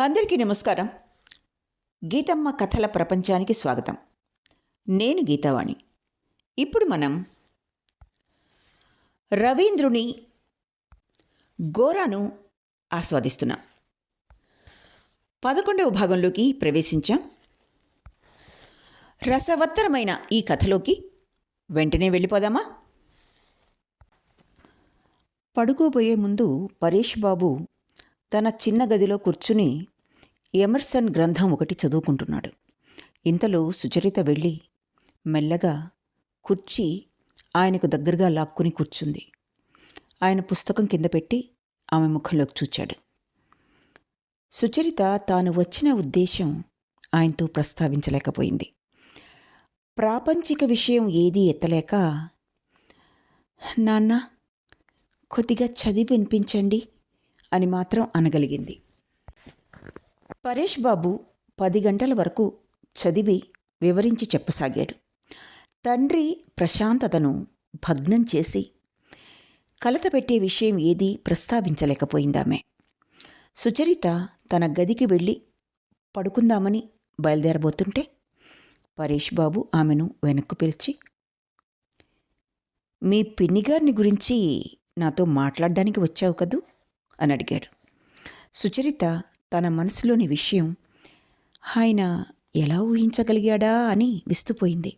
అందరికీ నమస్కారం. గీతమ్మ కథల ప్రపంచానికి స్వాగతం. నేను గీతావాణి. ఇప్పుడు మనం రవీంద్రుని గోరాను ఆస్వాదిస్తున్నాం. 11వ భాగంలోకి ప్రవేశించాం. రసవత్తరమైన ఈ కథలోకి వెంటనే వెళ్ళిపోదామా? పడుకోబోయే ముందు పరేష్ బాబు తన చిన్న గదిలో కూర్చుని ఎమర్సన్ గ్రంథం ఒకటి చదువుకుంటున్నాడు. ఇంతలో సుచరిత వెళ్ళి మెల్లగా కుర్చీ ఆయనకు దగ్గరగా లాక్కుని కూర్చుంది. ఆయన పుస్తకం కింద పెట్టి ఆమె ముఖంలోకి చూచాడు. సుచరిత తాను వచ్చిన ఉద్దేశం ఆయనతో ప్రస్తావించలేకపోయింది. ప్రాపంచిక విషయం ఏదీ ఎత్తలేక, నాన్న కొద్దిగా చదివి వినిపించండి అని మాత్రం అనగలిగింది. పరేష్ బాబు 10 గంటల వరకు చదివి వివరించి చెప్పసాగాడు. తండ్రి ప్రశాంతతను భగ్నం చేసి కలతపెట్టే విషయం ఏదీ ప్రస్తావించలేకపోయిందామె. సుచరిత తన గదికి వెళ్ళి పడుకుందామని బయలుదేరబోతుంటే పరేష్ బాబు ఆమెను వెనక్కు పిలిచి, మీ పిన్నిగారిని గురించి నాతో మాట్లాడడానికి వచ్చావు కదూ అని అడిగాడు. సుచరిత తన మనసులోని విషయం ఆయన ఎలా ఊహించగలిగాడా అని విస్తుపోయింది.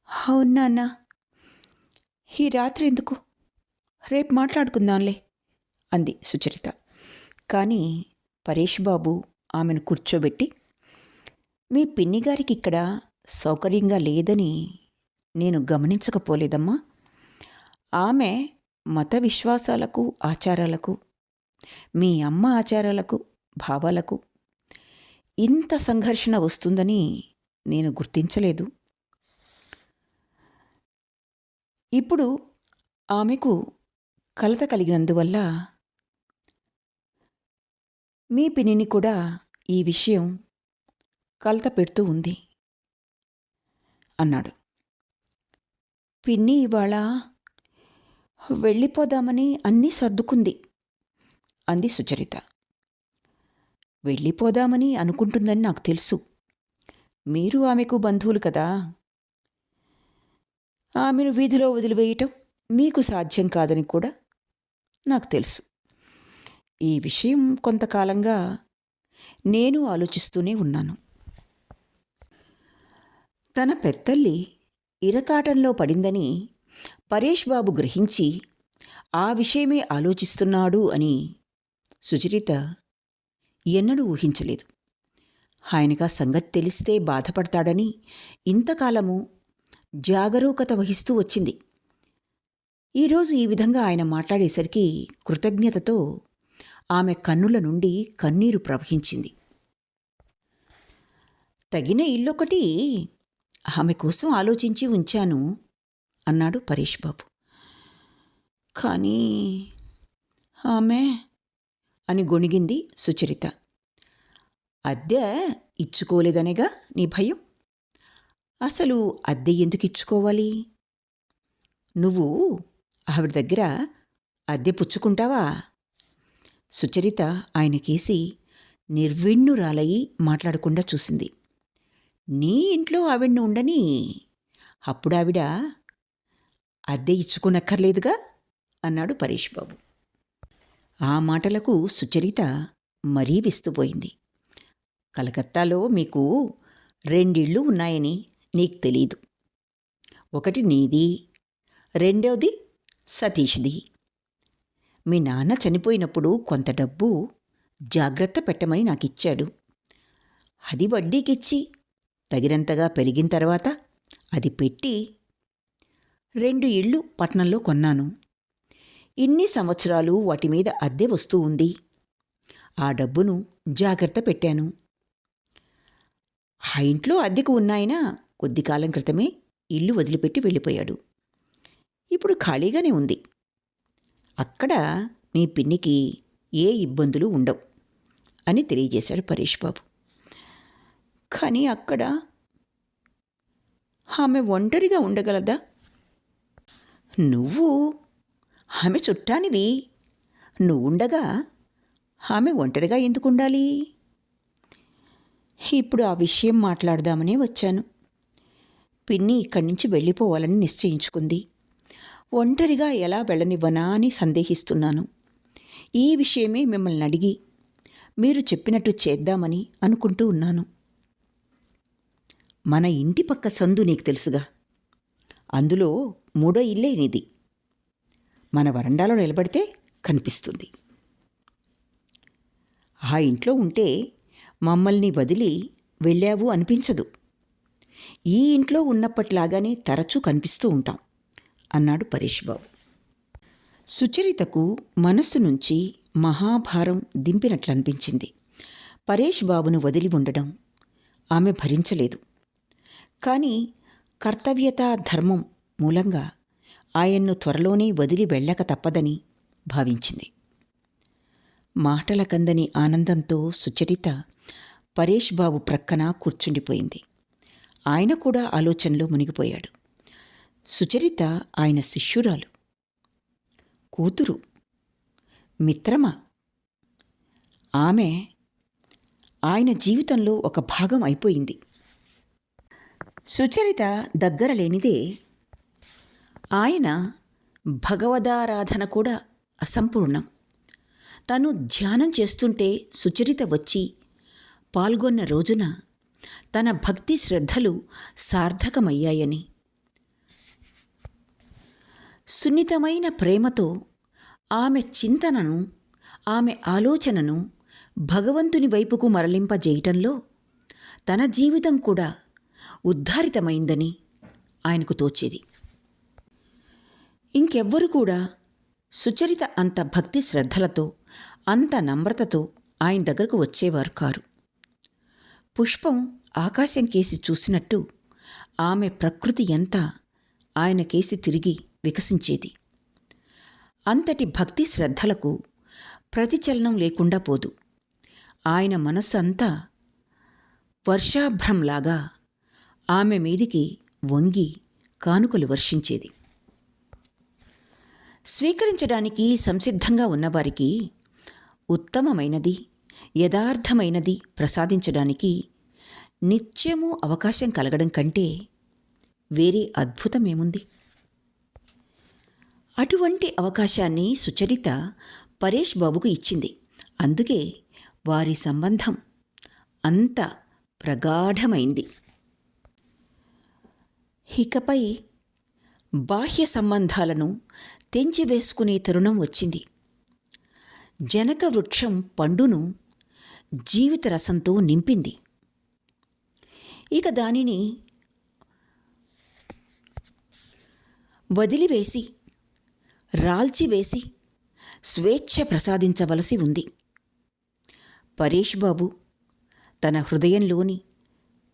అవునా అన్నా, ఈ రాత్రి ఎందుకు, రేపు మాట్లాడుకుందాంలే అంది సుచరిత. కానీ పరేష్ బాబు ఆమెను కూర్చోబెట్టి, మీ పిన్నిగారికి ఇక్కడ సౌకర్యంగా లేదని నేను గమనించకపోలేదమ్మా. ఆమె మత విశ్వాసాలకు ఆచారాలకు, మీ అమ్మ ఆచారాలకు భావాలకు ఇంత సంఘర్షణ వస్తుందని నేను గుర్తించలేదు. ఇప్పుడు ఆమెకు కలత కలిగినందువల్ల మీ పిన్నిని కూడా ఈ విషయం కలత పెడుతూ ఉంది అన్నాడు. పిన్ని ఇవాళ వెళ్ళిపోదామని అన్నీ సర్దుకుంది అంది సుచరిత. వెళ్ళిపోదామని అనుకుంటుందని నాకు తెలుసు. మీరు ఆమెకు బంధువులు కదా. ఆమెను వీధిలో వదిలివేయటం మీకు సాధ్యం కాదని కూడా నాకు తెలుసు. ఈ విషయం కొంతకాలంగా నేను ఆలోచిస్తూనే ఉన్నాను. తన పెద్దల్లి ఇరకాటంలో పడిందని పరేష్ బాబు గ్రహించి ఆ విషయమే ఆలోచిస్తున్నాడు అని సుచరిత ఎన్నడూ ఊహించలేదు. ఆయనకా సంగతి తెలిస్తే బాధపడతాడని ఇంతకాలము జాగరూకత వహిస్తూ వచ్చింది. ఈరోజు ఈ విధంగా ఆయన మాట్లాడేసరికి కృతజ్ఞతతో ఆమె కన్నుల నుండి కన్నీరు ప్రవహించింది. తగిన ఇల్లొకటి ఆమె కోసం ఆలోచించి ఉంచాను అన్నాడు పరేష్ బాబు. కానీ ఆమె అని గొణిగింది సుచరిత. అద్దె ఇచ్చుకోలేదనేగా నీ భయం? అసలు అద్దె ఎందుకు ఇచ్చుకోవాలి? నువ్వు ఆవిడ దగ్గర అద్దె పుచ్చుకుంటావా? సుచరిత ఆయనకేసి నిర్విణ్ణురాలయి మాట్లాడకుండా చూసింది. నీ ఇంట్లో ఆవిడ్ని ఉండని, అప్పుడావిడ అద్దె ఇచ్చుకోనక్కర్లేదుగా అన్నాడు పరేష్ బాబు. ఆ మాటలకు సుచరిత మరీ విస్తుపోయింది. కలకత్తాలో మీకు 2 ఇళ్ళు ఉన్నాయని నీకు తెలీదు. ఒకటి నీది, రెండోది సతీష్ది. మీ నాన్న చనిపోయినప్పుడు కొంత డబ్బు జాగ్రత్త పెట్టమని నాకిచ్చాడు. అది వడ్డీకిచ్చి తగినంతగా పెరిగిన తర్వాత అది పెట్టి 2 ఇళ్ళు పట్నంలో కొన్నాను. ఇన్ని సంవత్సరాలు వాటి మీద అద్దె వస్తూ ఉంది. ఆ డబ్బును జాగ్రత్త పెట్టాను. ఆ ఇంట్లో అద్దెకు ఉన్నాయన కొద్ది కాలం క్రితమే ఇల్లు వదిలిపెట్టి వెళ్ళిపోయాడు. ఇప్పుడు ఖాళీగానే ఉంది. అక్కడ మీ పిన్నికి ఏ ఇబ్బందులు ఉండవు అని తెలియజేశాడు పరేష్ బాబు. కానీ అక్కడ ఆమె ఒంటరిగా ఉండగలదా? నువ్వు ఆమె చుట్టానివి. నువ్వుండగా ఆమె ఒంటరిగా ఎందుకుండాలి? ఇప్పుడు ఆ విషయం మాట్లాడదామనే వచ్చాను. పిన్ని ఇక్కడి నుంచి వెళ్ళిపోవాలని నిశ్చయించుకుంది. ఒంటరిగా ఎలా వెళ్ళనివ్వనా అని సందేహిస్తున్నాను. ఈ విషయమే మిమ్మల్ని అడిగి మీరు చెప్పినట్టు చేద్దామని అనుకుంటూ ఉన్నాను. మన ఇంటి పక్క సందు నీకు తెలుసుగా. అందులో 3వ ఇల్లే నీది. మన వరండాలో నిలబడితే కనిపిస్తుంది. ఆ ఇంట్లో ఉంటే మమ్మల్ని వదిలి వెళ్ళావు అనిపించదు. ఈ ఇంట్లో ఉన్నప్పట్లాగానే తరచూ కనిపిస్తూ ఉంటాం అన్నాడు పరేష్ బాబు. సుచరితకు మనస్సు నుంచి మహాభారం దింపినట్లనిపించింది. పరేష్ బాబును వదిలి ఉండడం ఆమె భరించలేదు. కానీ కర్తవ్యతా ధర్మం మూలంగా ఆయన్ను త్వరలోనే వదిలి వెళ్ళక తప్పదని భావించింది. మాటల కందని ఆనందంతో సుచరిత పరేష్ బాబు ప్రక్కన కూర్చుండిపోయింది. ఆయన కూడా ఆలోచనలో మునిగిపోయాడు. సుచరిత ఆయన శిష్యురాలు, కూతురు, మిత్రమా. ఆమె ఆయన జీవితంలో ఒక భాగం అయిపోయింది. సుచరిత దగ్గర లేనిదే ఆయన భగవదారాధన కూడా అసంపూర్ణం. తను ధ్యానం చేస్తుంటే సుచరిత వచ్చి పాల్గొన్న రోజున తన భక్తి శ్రద్ధలు సార్థకమయ్యాయని, సున్నితమైన ప్రేమతో ఆమె చింతనను, ఆమె ఆలోచనను భగవంతుని వైపుకు మరలింపజేయటంలో తన జీవితం కూడా ఉద్ధారితమైందని ఆయనకు తోచేది. ఇంకెవ్వరు కూడా సుచరిత అంత భక్తి శ్రద్ధలతో, అంత నమ్రతతో ఆయన దగ్గరకు వచ్చేవారు కారు. పుష్పం ఆకాశం కేసి చూసినట్టు ఆమె ప్రకృతి ఎంత ఆయన కేసి తిరిగి వికసించేది. అంతటి భక్తి శ్రద్ధలకు ప్రతిచలనం లేకుండా పోదు. ఆయన మనస్సు అంతా వర్షాభ్రంలాగా ఆమె మీదికి వంగి కానుకలు వర్షించేది. స్వీకరించడానికి సంసిద్ధంగా ఉన్నవారికి ఉత్తమమైనది, యథార్థమైనది ప్రసాదించడానికి నిత్యము అవకాశం కలగడం కంటే వేరే అద్భుతమేముంది? అటువంటి అవకాశాన్ని సుచరిత పరేష్ బాబుకు ఇచ్చింది. అందుకే వారి సంబంధం అంత ప్రగాఢమైంది. ఇకపై బాహ్య సంబంధాలను తెంచివేసుకునే తరుణం వచ్చింది. జనక వృక్షం పండును జీవిత రసంతో నింపింది. ఇక దానిని వదిలివేసి, రాల్చివేసి స్వేచ్ఛ ప్రసాదించవలసి ఉంది. పరేష్ బాబు తన హృదయంలోని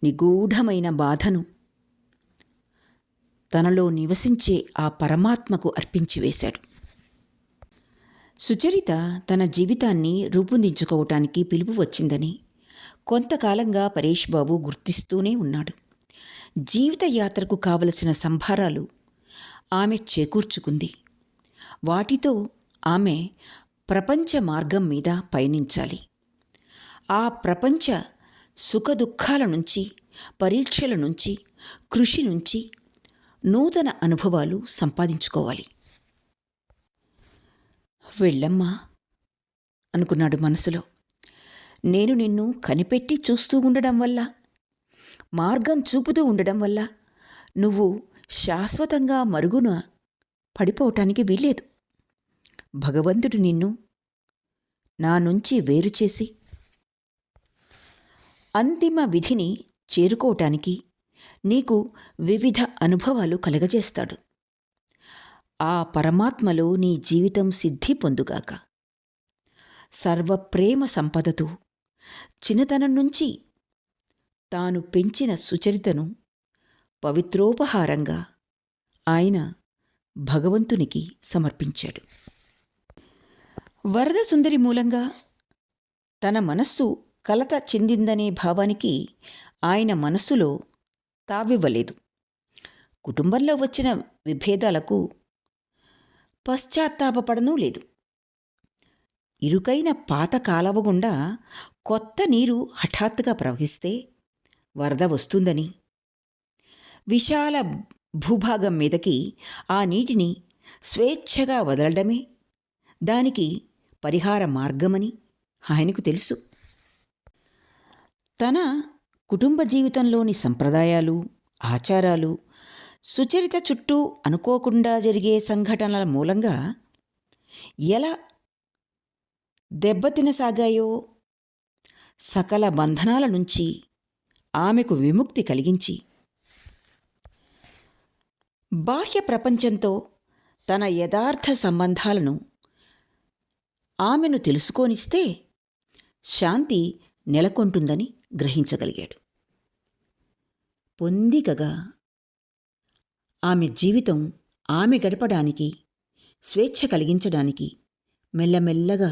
నిగూఢమైన బాధను తనలో నివసించే ఆ పరమాత్మకు అర్పించివేశాడు. సుచరిత తన జీవితాన్ని రూపొందించుకోవటానికి పిలుపు వచ్చిందని కొంతకాలంగా పరేష్ బాబు గుర్తిస్తూనే ఉన్నాడు. జీవిత యాత్రకు కావలసిన సంభారాలు ఆమె చేకూర్చుకుంది. వాటితో ఆమె ప్రపంచ మార్గం మీద పయనించాలి. ఆ ప్రపంచ సుఖదుఖాల నుంచి, పరీక్షల నుంచి, కృషి నుంచి నూతన అనుభవాలు సంపాదించుకోవాలి. వెళ్ళమ్మా అనుకున్నాడు మనసులో. నేను నిన్ను కనిపెట్టి చూస్తూ ఉండడం వల్ల, మార్గం చూపుతూ ఉండడం వల్ల నువ్వు శాశ్వతంగా మరుగున పడిపోవటానికి వీల్లేదు. భగవంతుడు నిన్ను నా నుంచి వేరు చేసి అంతిమ విధిని చేరుకోవటానికి నీకు వివిధ అనుభవాలు కలగజేస్తాడు. ఆ పరమాత్మలో నీ జీవితం సిద్ధి పొందుగాక. సర్వప్రేమ సంపదతో చిన్నతనం నుంచి తాను పెంచిన సుచరితను పవిత్రోపహారంగా ఆయన భగవంతునికి సమర్పించాడు. వరద సుందరి మూలంగా తన మనస్సు కలత చెందిందనే భావానికి ఆయన మనస్సులో తావివ్వలేదు. కుటుంబంలో వచ్చిన విభేదాలకు పశ్చాత్తాపపడనూ లేదు. ఇరుకైన పాత కాలవ గుండా కొత్త నీరు హఠాత్తుగా ప్రవహిస్తే వరద వస్తుందని, విశాల భూభాగం మీదకి ఆ నీటిని స్వేచ్ఛగా వదలడమే దానికి పరిహార మార్గమని ఆయనకు తెలుసు. తన కుటుంబ జీవితంలోని సంప్రదాయాలు, ఆచారాలు, సుచరిత చుట్టూ అనుకోకుండా జరిగే సంఘటనల మూలంగా ఎలా దెబ్బతినసాగాయో, సకల బంధనాల నుంచి ఆమెకు విముక్తి కలిగించి బాహ్య ప్రపంచంతో తన యథార్థ సంబంధాలను ఆమెను తెలుసుకోనిస్తే శాంతి నెలకొంటుందని గ్రహించగలిగాడు. పొందికగా ఆమె జీవితం ఆమె గడపడానికి, స్వేచ్ఛ కలిగించడానికి మెల్లమెల్లగా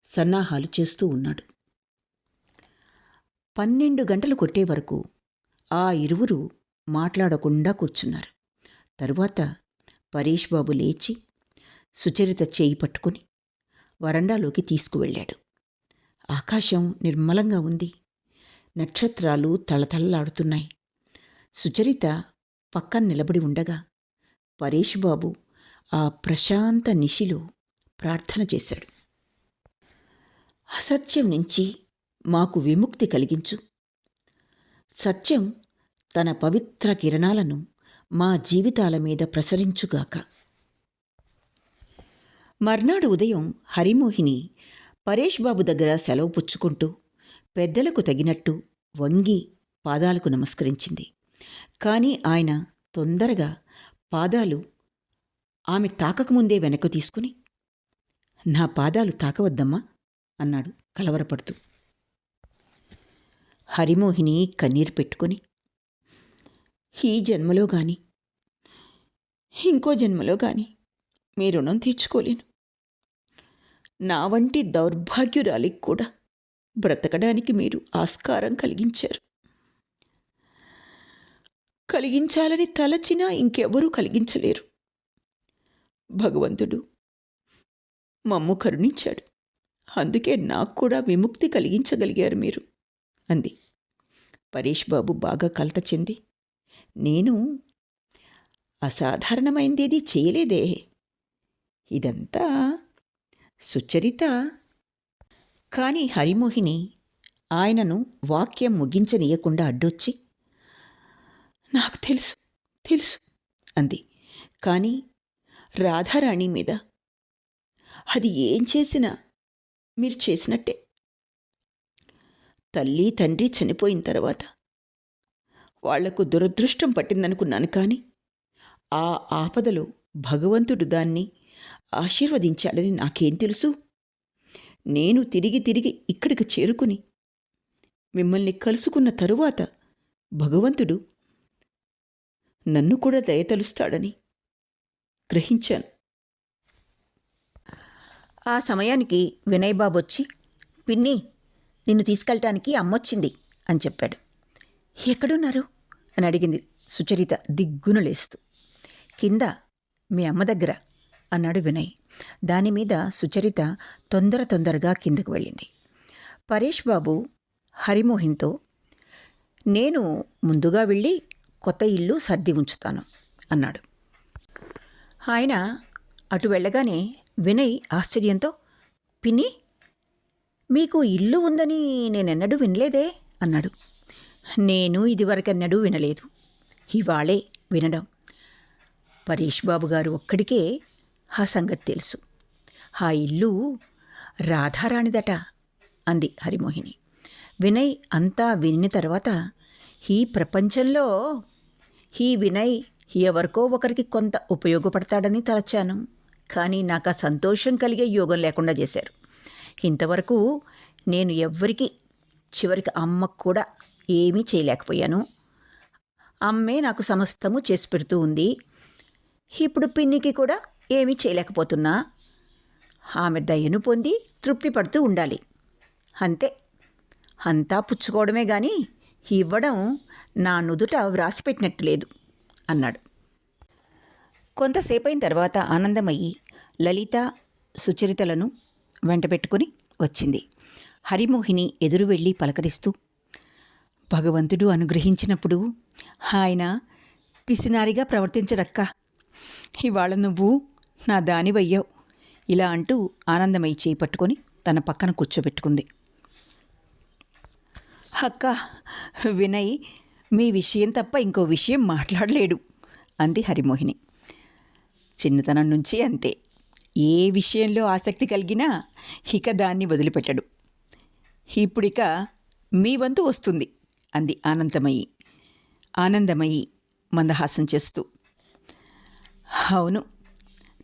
సన్నాహాలు చేస్తూ ఉన్నాడు. 12 గంటలు కొట్టే వరకు ఆ ఇరువురు మాట్లాడకుండా కూర్చున్నారు. తరువాత పరేష్ బాబు లేచి సుచరిత చేయి పట్టుకుని వరండాలోకి తీసుకువెళ్ళాడు. ఆకాశం నిర్మలంగా ఉంది. నక్షత్రాలు తళతళలాడుతున్నాయి. సుచరిత పక్కన నిలబడి ఉండగా పరేష్ బాబు ఆ ప్రశాంత నిశిలో ప్రార్థన చేశాడు. అసత్యం నుంచి మాకు విముక్తి కలిగించు. సత్యం తన పవిత్ర కిరణాలను మా జీవితాల మీద ప్రసరించుగాక. మర్నాడు ఉదయం హరిమోహిని పరేష్ బాబు దగ్గర సెలవు పుచ్చుకుంటూ పెద్దలకు తగినట్టు వంగి పాదాలకు నమస్కరించింది. కానీ ఆయన తొందరగా పాదాలు ఆమె తాకకముందే వెనక్కు తీసుకుని, నా పాదాలు తాకవద్దమ్మా అన్నాడు కలవరపడుతూ. హరిమోహిని కన్నీరు పెట్టుకొని, ఈ జన్మలో గాని ఇంకో జన్మలో గాని మీ రుణం తీర్చుకోలేను. నా వంటి దౌర్భాగ్యురాలికి కూడా బ్రతకడానికి మీరు ఆస్కారం కలిగించారు. కలిగించాలని తలచినా ఇంకెవరూ కలిగించలేరు. భగవంతుడు మమ్ము కరుణించాడు. అందుకే నాకు కూడా విముక్తి కలిగించగలిగారు మీరు అంది. పరేష్ బాబు బాగా కలత చెంది, నేను అసాధారణమైందేదీ చేయలేదే, ఇదంతా సుచరిత. కానీ హరిమోహిని ఆయనను వాక్యం ముగించనీయకుండా అడ్డొచ్చి, నాకు తెలుసు తెలుసు అంది. కానీ రాధారాణి మీద అది ఏం చేసినా మీరు చేసినట్టే. తల్లి తండ్రి చనిపోయిన తర్వాత వాళ్లకు దురదృష్టం పట్టిందనుకున్నాను. కానీ ఆ ఆపదలో భగవంతుడు దాన్ని ఆశీర్వదించాడని నాకేం తెలుసు. నేను తిరిగి తిరిగి ఇక్కడికి చేరుకుని మిమ్మల్ని కలుసుకున్న తరువాత భగవంతుడు నన్ను కూడా దయతలుస్తాడని గ్రహించాను. ఆ సమయానికి వినయ్ బాబు వచ్చి, పిన్ని, నిన్ను తీసుకెళ్ళటానికి అమ్మొచ్చింది అని చెప్పాడు. ఎక్కడున్నారు అని అడిగింది సుచరిత దిగ్గున లేస్తూ. కింద మీ అమ్మ దగ్గర అన్నాడు వినయ్. దానిమీద సుచరిత తొందరగా కిందకు వెళ్ళింది. పరేష్ బాబు హరిమోహిన్తో, నేను ముందుగా వెళ్ళి కొత్త ఇల్లు సర్ది ఉంచుతాను అన్నాడు. ఆయన అటు వెళ్ళగానే వినయ్ ఆశ్చర్యంతో, పిన్ని, మీకు ఇల్లు ఉందని నేనెన్నడూ వినలేదే అన్నాడు. నేను ఇదివరకెన్నడూ వినలేదు, ఇవాళే వినడం. పరేష్ బాబు గారు ఒక్కడికే ఆ సంగతి తెలుసు. ఆ ఇల్లు రాధారాణిదట అంది హరిమోహిని. వినయ్ అంతా వినిన తర్వాత, ఈ ప్రపంచంలో ఈ వినయ్ ఎవరికో ఒకరికి కొంత ఉపయోగపడతాడని తలచాను. కానీ నాకు ఆ సంతోషం కలిగే యోగం లేకుండా చేశారు. ఇంతవరకు నేను ఎవ్వరికి, చివరికి అమ్మకు కూడా ఏమీ చేయలేకపోయాను. అమ్మే నాకు సమస్తము చేసి పెడుతూ ఉంది. ఇప్పుడు పిన్నికి కూడా ఏమీ చేయలేకపోతున్నా. ఆమె దయను పొంది తృప్తి పడుతూ ఉండాలి, అంతే. అంతా పుచ్చుకోవడమే గాని ఇవ్వడం నా నుదుట వ్రాసిపెట్టినట్టు లేదు అన్నాడు. కొంతసేపైన తర్వాత ఆనందమయ్యి లలిత, సుచరితలను వెంట పెట్టుకుని వచ్చింది. హరిమోహిని ఎదురు వెళ్ళి పలకరిస్తూ, భగవంతుడు అనుగ్రహించినప్పుడు ఆయన పిసినారిగా ప్రవర్తించడక్క. ఇవాళ నువ్వు నా దానివయ్యావు ఇలా అంటూ ఆనందమయ్యి చేయి పట్టుకొని తన పక్కన కూర్చోబెట్టుకుంది. అక్క, వినయ్ మీ విషయం తప్ప ఇంకో విషయం మాట్లాడలేడు అంది హరిమోహిని. చిన్నతనం నుంచి అంతే. ఏ విషయంలో ఆసక్తి కలిగినా ఇక దాన్ని వదిలిపెట్టడు. ఇప్పుడిక మీ వంతు వస్తుంది అంది ఆనందమయ్యి మందహాసం చేస్తూ. అవును,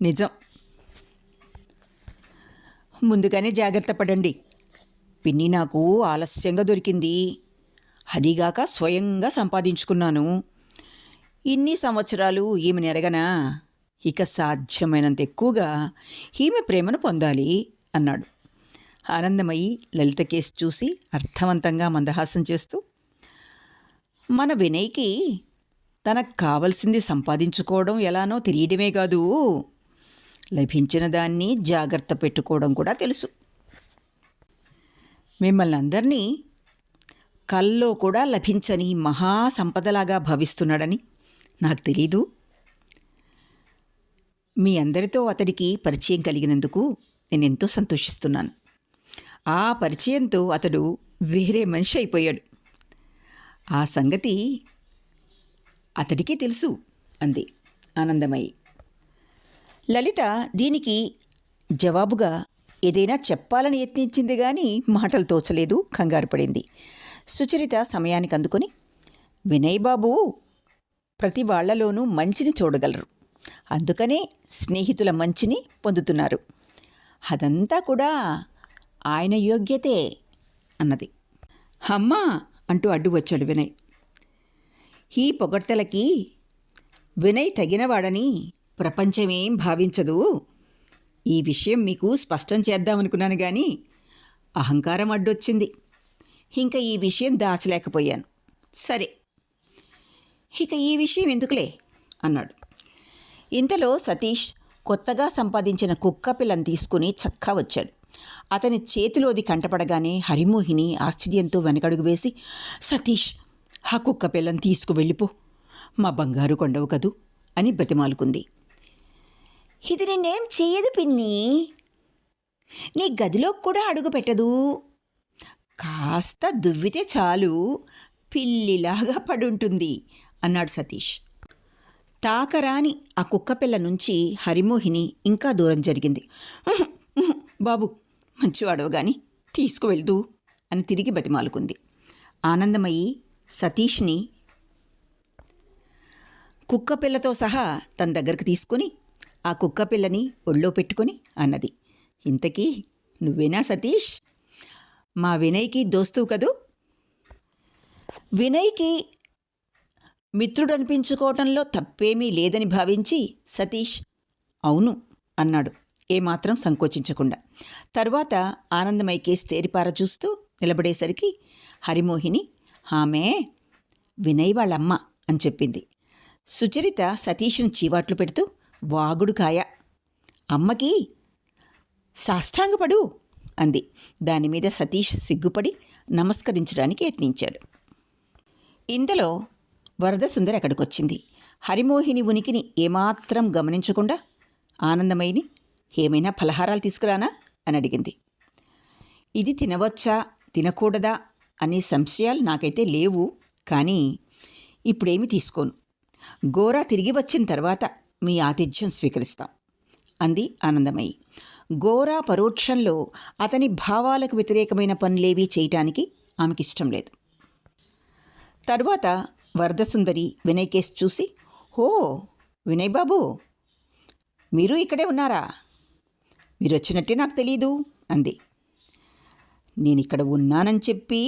నిజం. ముందుగానే జాగ్రత్త పడండి. పిన్ని నాకు ఆలస్యంగా దొరికింది. అదిగాక స్వయంగా సంపాదించుకున్నాను. ఇన్ని సంవత్సరాలు ఈమెను ఎరగనా? ఇక సాధ్యమైనంత ఎక్కువగా ఈమె ప్రేమను పొందాలి అన్నాడు. ఆనందమయ్యి లలిత కేసు చూసి అర్థవంతంగా మందహాసం చేస్తూ, మన వినయ్కి తనకు కావలసింది సంపాదించుకోవడం ఎలానో తెలియడమే కాదు, లభించిన దాన్ని జాగ్రత్త పెట్టుకోవడం కూడా తెలుసు. మిమ్మల్ని అందరినీ కల్లో కూడా లభించని మహాసంపదలాగా భావిస్తున్నాడని నాకు తెలీదు. మీ అందరితో అతడికి పరిచయం కలిగినందుకు నేనెంతో సంతోషిస్తున్నాను. ఆ పరిచయంతో అతడు వేరే మనిషి అయిపోయాడు. ఆ సంగతి అతడికి తెలుసు అంది ఆనందమయ్యి. లలిత దీనికి జవాబుగా ఏదైనా చెప్పాలని యత్నించింది కానీ మాటలు తోచలేదు, కంగారు పడింది. సుచరిత సమయానికి అందుకొని, వినయ్ బాబు ప్రతి వాళ్లలోనూ మంచిని చూడగలరు, అందుకనే స్నేహితుల మంచిని పొందుతున్నారు. అదంతా కూడా ఆయన యోగ్యతే అన్నది. అమ్మా అంటూ అడ్డు వచ్చాడు వినయ్. ఈ పొగడ్తలకి వినయ్ తగినవాడని ప్రపంచమేం భావించదు. ఈ విషయం మీకు స్పష్టం చేద్దామనుకున్నాను కానీ అహంకారం అడ్డొచ్చింది. ఇంకా ఈ విషయం దాచలేకపోయాను. సరే, ఇక ఈ విషయం ఎందుకులే అన్నాడు. ఇంతలో సతీష్ కొత్తగా సంపాదించిన కుక్క పిల్లని తీసుకుని చక్కా వచ్చాడు. అతని చేతిలోది కంటపడగానే హరిమోహిని ఆశ్చర్యంతో వెనకడుగు వేసి, సతీష్, ఆ కుక్క పిల్లని తీసుకువెళ్ళిపో, మా బంగారు కొండవు కదూ అని బ్రతిమాలుకుంది. ఇది నిన్నేం చెయ్యదు పిన్ని, నీ గదిలోకి కూడా అడుగు పెట్టదు. కాస్త దువ్వితే చాలు పిల్లిలాగా పడుంటుంది అన్నాడు సతీష్. తాకరాని ఆ కుక్కపిల్ల నుంచి హరిమోహిని ఇంకా దూరం జరిగింది. బాబు, మంచివాడవు గాని తీసుకువెళ్దు అని తిరిగి బతిమాలుకుంది. ఆనందమయ్యి సతీష్ని కుక్కపిల్లతో సహా తన దగ్గరికి తీసుకుని ఆ కుక్కపిల్లని ఒళ్ళో పెట్టుకొని అన్నది, ఇంతకీ నువ్వేనా సతీష్? మా వినయ్కి దోస్తువు కదూ? వినయ్కి మిత్రుడనిపించుకోవటంలో తప్పేమీ లేదని భావించి సతీష్ అవును అన్నాడు, ఏమాత్రం సంకోచించకుండా. తరువాత ఆనందమయ్య కేసు తేరిపార చూస్తూ నిలబడేసరికి హరిమోహిని ఆమె వినయ్ వాళ్ళమ్మ అని చెప్పింది. సుచరిత సతీష్ను చీవాట్లు పెడుతూ, వాగుడుకాయ, అమ్మకి సాష్టాంగపడు అంది. దానిమీద సతీష్ సిగ్గుపడి నమస్కరించడానికి యత్నించాడు. ఇంతలో వరదసుందరి అక్కడికొచ్చింది. హరిమోహిని ఉనికిని ఏమాత్రం గమనించకుండా ఆనందమయ్యని ఏమైనా ఫలహారాలు తీసుకురానా అని అడిగింది. ఇది తినవచ్చా తినకూడదా అనే సంశయాలు నాకైతే లేవు, కానీ ఇప్పుడేమీ తీసుకోను. గోరా తిరిగి వచ్చిన తర్వాత మీ ఆతిథ్యం స్వీకరిస్తాం అంది ఆనందమయ్యి. గోరా పరోక్షంలో అతని భావాలకు వ్యతిరేకమైన పనులేవీ చేయటానికి ఆమెకిష్టం లేదు. తరువాత వరదసుందరి వినయ్ కేసు చూసి, ఓ వినయ్ బాబు, మీరు ఇక్కడే ఉన్నారా? మీరు వచ్చినట్టే నాకు తెలీదు అంది. నేనిక్కడ ఉన్నానని చెప్పి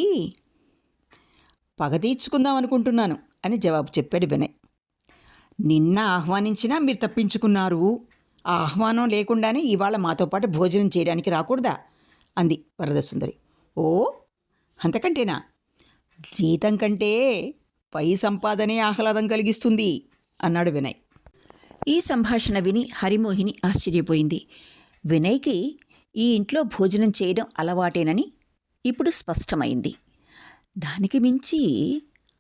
పగ తీర్చుకుందాం అనుకుంటున్నాను అని జవాబు చెప్పాడు వినయ్. నిన్న ఆహ్వానించినా మీరు తప్పించుకున్నారు. ఆ ఆహ్వానం లేకుండానే ఇవాళ మాతో పాటు భోజనం చేయడానికి రాకూడదా అంది వరదసుందరి. ఓ అంతకంటేనా? జీతం కంటే పై సంపాదనే ఆహ్లాదం కలిగిస్తుంది అన్నాడు వినయ్. ఈ సంభాషణ విని హరిమోహిని ఆశ్చర్యపోయింది. వినయ్కి ఈ ఇంట్లో భోజనం చేయడం అలవాటేనని ఇప్పుడు స్పష్టమైంది. దానికి మించి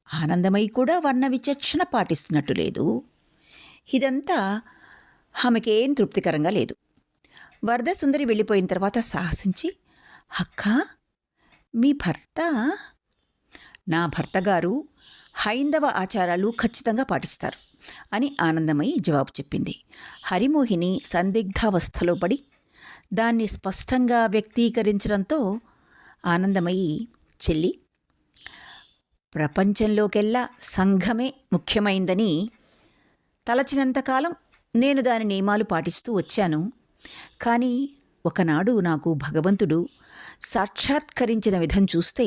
ఆనందమయి కూడా వర్ణ విచక్షణ పాటిస్తున్నట్టు లేదు. ఇదంతా ఆమెకేం తృప్తికరంగా లేదు. వరదసుందరి వెళ్ళిపోయిన తర్వాత సాహసించి, అక్కా, మీ భర్త? నా భర్తగారు హైందవ ఆచారాలు ఖచ్చితంగా పాటిస్తారు అని ఆనందమయి జవాబు చెప్పింది. హరిమోహిని సందిగ్ధావస్థలో పడి దాన్ని స్పష్టంగా వ్యక్తీకరించడంతో ఆనందమయి, చెల్లి, ప్రపంచంలోకెల్లా సంఘమే ముఖ్యమైందని తలచినంతకాలం నేను దాని నియమాలు పాటిస్తూ వచ్చాను. కానీ ఒకనాడు నాకు భగవంతుడు సాక్షాత్కరించిన విధం చూస్తే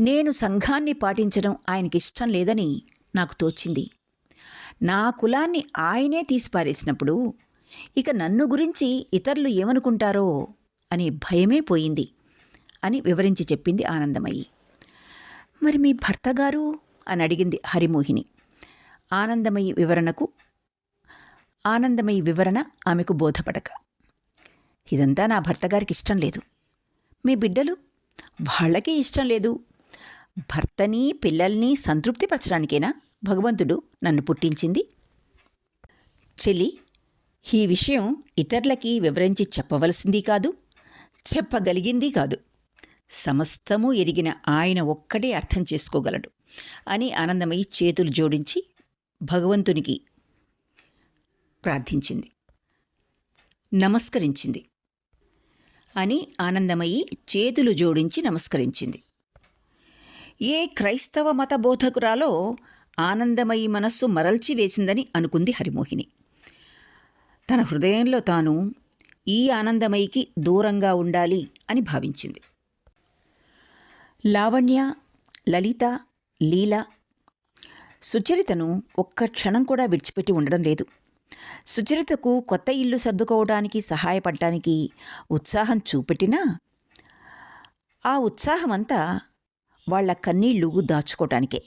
నేను సంఘాన్ని పాటించడం ఆయనకిష్టం లేదని నాకు తోచింది. నా కులాన్ని ఆయనే తీసిపారేసినప్పుడు ఇక నన్ను గురించి ఇతరులు ఏమనుకుంటారో అనే భయమే పోయింది అని వివరించి చెప్పింది ఆనందమయి. మరి మీ భర్తగారు అని అడిగింది హరిమోహిని. ఆనందమయి వివరణ ఆమెకు బోధపడక, ఇదంతా నా భర్తగారికి ఇష్టం లేదు. మీ బిడ్డలు? వాళ్ళకి ఇష్టం లేదు. భర్తని పిల్లల్ని సంతృప్తిపరచడానికేనా భగవంతుడు నన్ను పుట్టించింది? చెల్లి, ఈ విషయం ఇతరులకి వివరించి చెప్పవలసింది కాదు, చెప్పగలిగింది కాదు. సమస్తము ఎరిగిన ఆయన ఒక్కడే అర్థం చేసుకోగలడు అని ఆనందమయి చేతులు జోడించి భగవంతునికి ప్రార్థించింది, నమస్కరించింది. ఏ క్రైస్తవ మత బోధకురాలో ఆనందమయి మనస్సు మరల్చి వేసిందని అనుకుంది హరిమోహిని. తన హృదయంలో తాను ఈ ఆనందమయికి దూరంగా ఉండాలి అని భావించింది. లావణ్య, లలిత, లీల సుచరితను ఒక్క క్షణం కూడా విడిచిపెట్టి ఉండడం లేదు. సుచరితకు కొత్త ఇల్లు సర్దుకోవడానికి సహాయపడటానికి ఉత్సాహం చూపెట్టినా ఆ ఉత్సాహమంతా వాళ్ల కన్నీళ్లు దాచుకోవటానికే.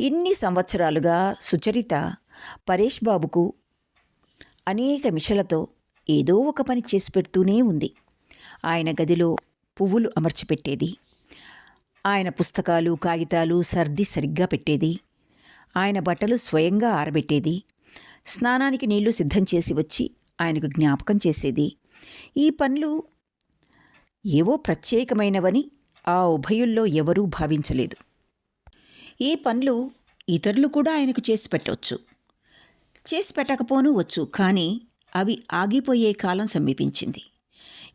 ఇన్ని సంవత్సరాలుగా సుచరిత పరేష్ బాబుకు అనేక మిషలతో ఏదో ఒక పని చేసి పెడుతూనే ఉంది. ఆయన గదిలో పువ్వులు అమర్చిపెట్టేది, ఆయన పుస్తకాలు కాగితాలు సర్ది సరిగ్గా పెట్టేది, ఆయన బట్టలు స్వయంగా ఆరబెట్టేది, స్నానానికి నీళ్లు సిద్ధం చేసి వచ్చి ఆయనకు జ్ఞాపకం చేసేది. ఈ పనులు ఏవో ప్రత్యేకమైనవని ఆ ఉభయుల్లో ఎవరూ భావించలేదు. ఈ పనులు ఇతరులు కూడా ఆయనకు చేసి పెట్టవచ్చు, చేసి పెట్టకపోనూ వచ్చు. కానీ అవి ఆగిపోయే కాలం సమీపించింది.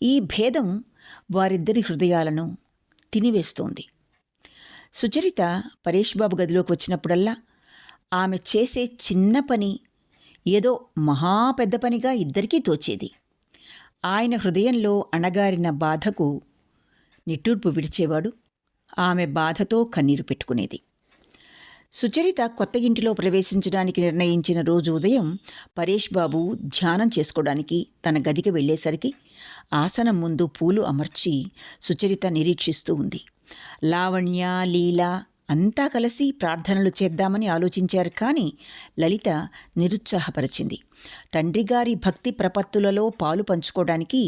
ఈ భేదం వారిద్దరి హృదయాలను తినివేస్తోంది. సుచరిత పరేష్ బాబు గదిలోకి వచ్చినప్పుడల్లా ఆమె చేసే చిన్న పని ఏదో మహా పెద్ద పనిగా ఇద్దరికీ తోచేది. ఆయన హృదయంలో అణగారిన బాధకు నిట్టూర్పు విడిచేవాడు. ఆమె బాధతో కన్నీరు పెట్టుకునేది. సుచరిత కొత్త ఇంటిలో ప్రవేశించడానికి నిర్ణయించిన రోజు ఉదయం పరేష్ బాబు ధ్యానం చేసుకోవడానికి తన గదికి వెళ్ళేసరికి ఆసనం ముందు పూలు అమర్చి సుచరిత నిరీక్షిస్తూ ఉంది. లావణ్య, లీల అంతా కలిసి ప్రార్థనలు చేద్దామని ఆలోచించారు. కానీ లలిత నిరుత్సాహపరిచింది. తండ్రిగారి భక్తి ప్రపత్తులలో పాలు పంచుకోవడానికి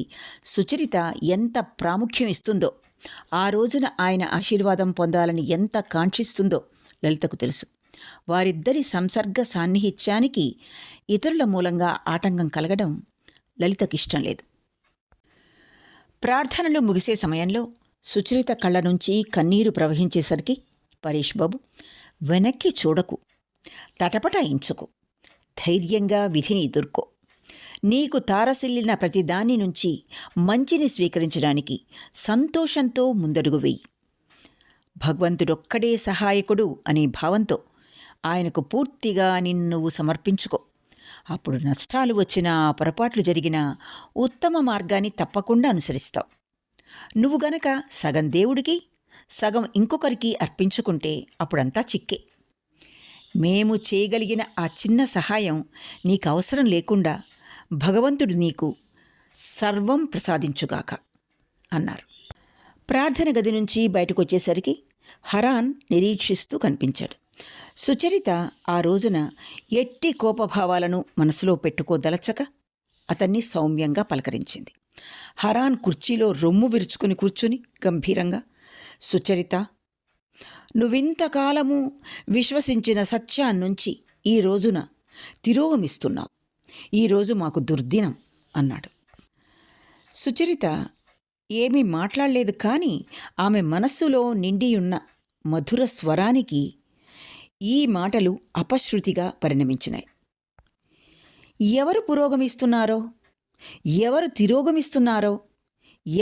సుచరిత ఎంత ప్రాముఖ్యం ఇస్తుందో, ఆ రోజున ఆయన ఆశీర్వాదం పొందాలని ఎంత కాంక్షిస్తుందో లలితకు తెలుసు. వారిద్దరి సంసర్గ సాన్నిహిత్యానికి ఇతరుల మూలంగా ఆటంకం కలగడం లలితకిష్టం లేదు. ప్రార్థనలు ముగిసే సమయంలో సుచరిత కళ్ళ నుంచి కన్నీరు ప్రవహించేసరికి పరేష్ బాబు, వెనక్కి చూడకు, తటపటాయించుకు, ధైర్యంగా విధిని ఎదుర్కో. నీకు తారసిల్లిన ప్రతిదాని నుంచి మంచిని స్వీకరించడానికి సంతోషంతో ముందడుగు వెయ్యి. భగవంతుడొక్కడే సహాయకుడు అనే భావంతో ఆయనకు పూర్తిగా నిన్ను సమర్పించుకో. అప్పుడు నష్టాలు వచ్చినా, పొరపాట్లు జరిగినా ఉత్తమ మార్గాన్ని తప్పకుండా అనుసరిస్తావు. నువ్వు గనక సగం దేవుడికి సగం ఇంకొకరికి అర్పించుకుంటే అప్పుడంతా చిక్కే. మేము చేయగలిగిన ఆ చిన్న సహాయం నీకు అవసరం లేకుండా భగవంతుడు నీకు సర్వం ప్రసాదించుగాక అన్నారు. ప్రార్థన గది నుంచి బయటకొచ్చేసరికి హరాన్ నిరీక్షిస్తూ కనిపించాడు. సుచరిత ఆ రోజున ఎట్టి కోపభావాలను మనసులో పెట్టుకోదలచక అతన్ని సౌమ్యంగా పలకరించింది. హరాన్ కుర్చీలో రొమ్ము విరుచుకుని కూర్చుని గంభీరంగా, సుచరిత, నువ్వింతకాలము విశ్వసించిన సత్యాన్నుంచి ఈ రోజున తిరోగమిస్తున్నావు. ఈరోజు మాకు దుర్దినం అన్నాడు. సుచరిత ఏమీ మాట్లాడలేదు, కానీ ఆమె మనస్సులో నిండియున్న మధుర స్వరానికి ఈ మాటలు అపశృతిగా పరిణమించినాయి. ఎవరు పురోగమిస్తున్నారో, ఎవరు తిరోగమిస్తున్నారో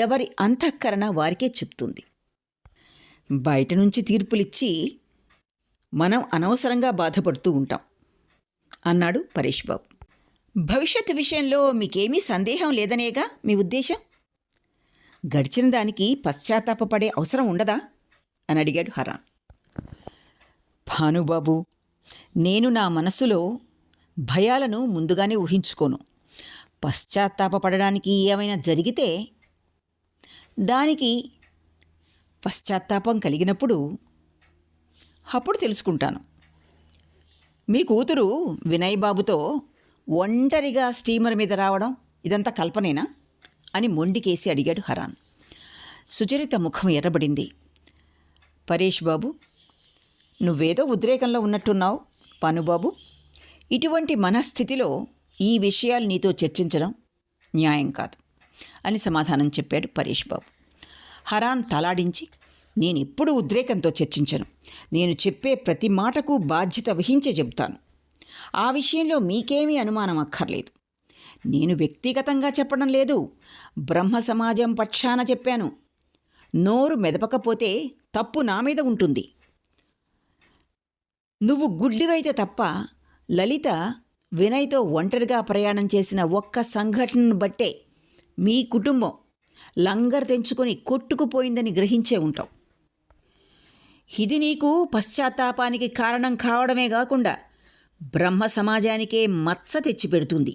ఎవరి అంతఃకరణ వారికే చెప్తుంది. బయట నుంచి తీర్పులిచ్చి మనం అనవసరంగా బాధపడుతూ ఉంటాం అన్నాడు పరేష్ బాబు. భవిష్యత్తు విషయంలో మీకేమీ సందేహం లేదనేగా మీ ఉద్దేశం? గడిచిన దానికి పశ్చాత్తాపపడే అవసరం ఉండదా అని అడిగాడు హరాన్. భానుబాబు, నేను నా మనసులో భయాలను ముందుగానే ఊహించుకోను. పశ్చాత్తాపపడడానికి ఏమైనా జరిగితే దానికి పశ్చాత్తాపం కలిగినప్పుడు అప్పుడు తెలుసుకుంటాను. మీ కూతురు వినయ్ బాబుతో ఒంటరిగా స్టీమర్ మీద రావడం ఇదంతా కల్పనేనా అని మొండికేసి అడిగాడు హరాన్. సుచరిత ముఖం ఎర్రబడింది. పరేష్ బాబు, నువ్వేదో ఉద్రేకంలో ఉన్నట్టున్నావు పానుబాబు. ఇటువంటి మనస్థితిలో ఈ విషయాలు నీతో చర్చించడం న్యాయం కాదు అని సమాధానం చెప్పాడు పరేష్ బాబు. హరాన్ తలాడించి, నేనెప్పుడూ ఉద్రేకంతో చర్చించను. నేను చెప్పే ప్రతి మాటకు బాధ్యత వహించే చెబుతాను. ఆ విషయంలో మీకేమీ అనుమానం అక్కర్లేదు. నేను వ్యక్తిగతంగా చెప్పడం లేదు, బ్రహ్మ సమాజం పక్షాన చెప్పాను. నోరు మెదపకపోతే తప్పు నా మీద ఉంటుంది. నువ్వు గుడ్డివైతే తప్ప లలిత వినయ్తో ఒంటరిగా ప్రయాణం చేసిన ఒక్క సంఘటనను బట్టే మీ కుటుంబం లంగర్ తెంచుకొని కొట్టుకుపోయిందని గ్రహించే ఉంటావు. ఇది నీకు పశ్చాత్తాపానికి కారణం కావడమే కాకుండా బ్రహ్మ సమాజానికే మచ్చ తెచ్చిపెడుతుంది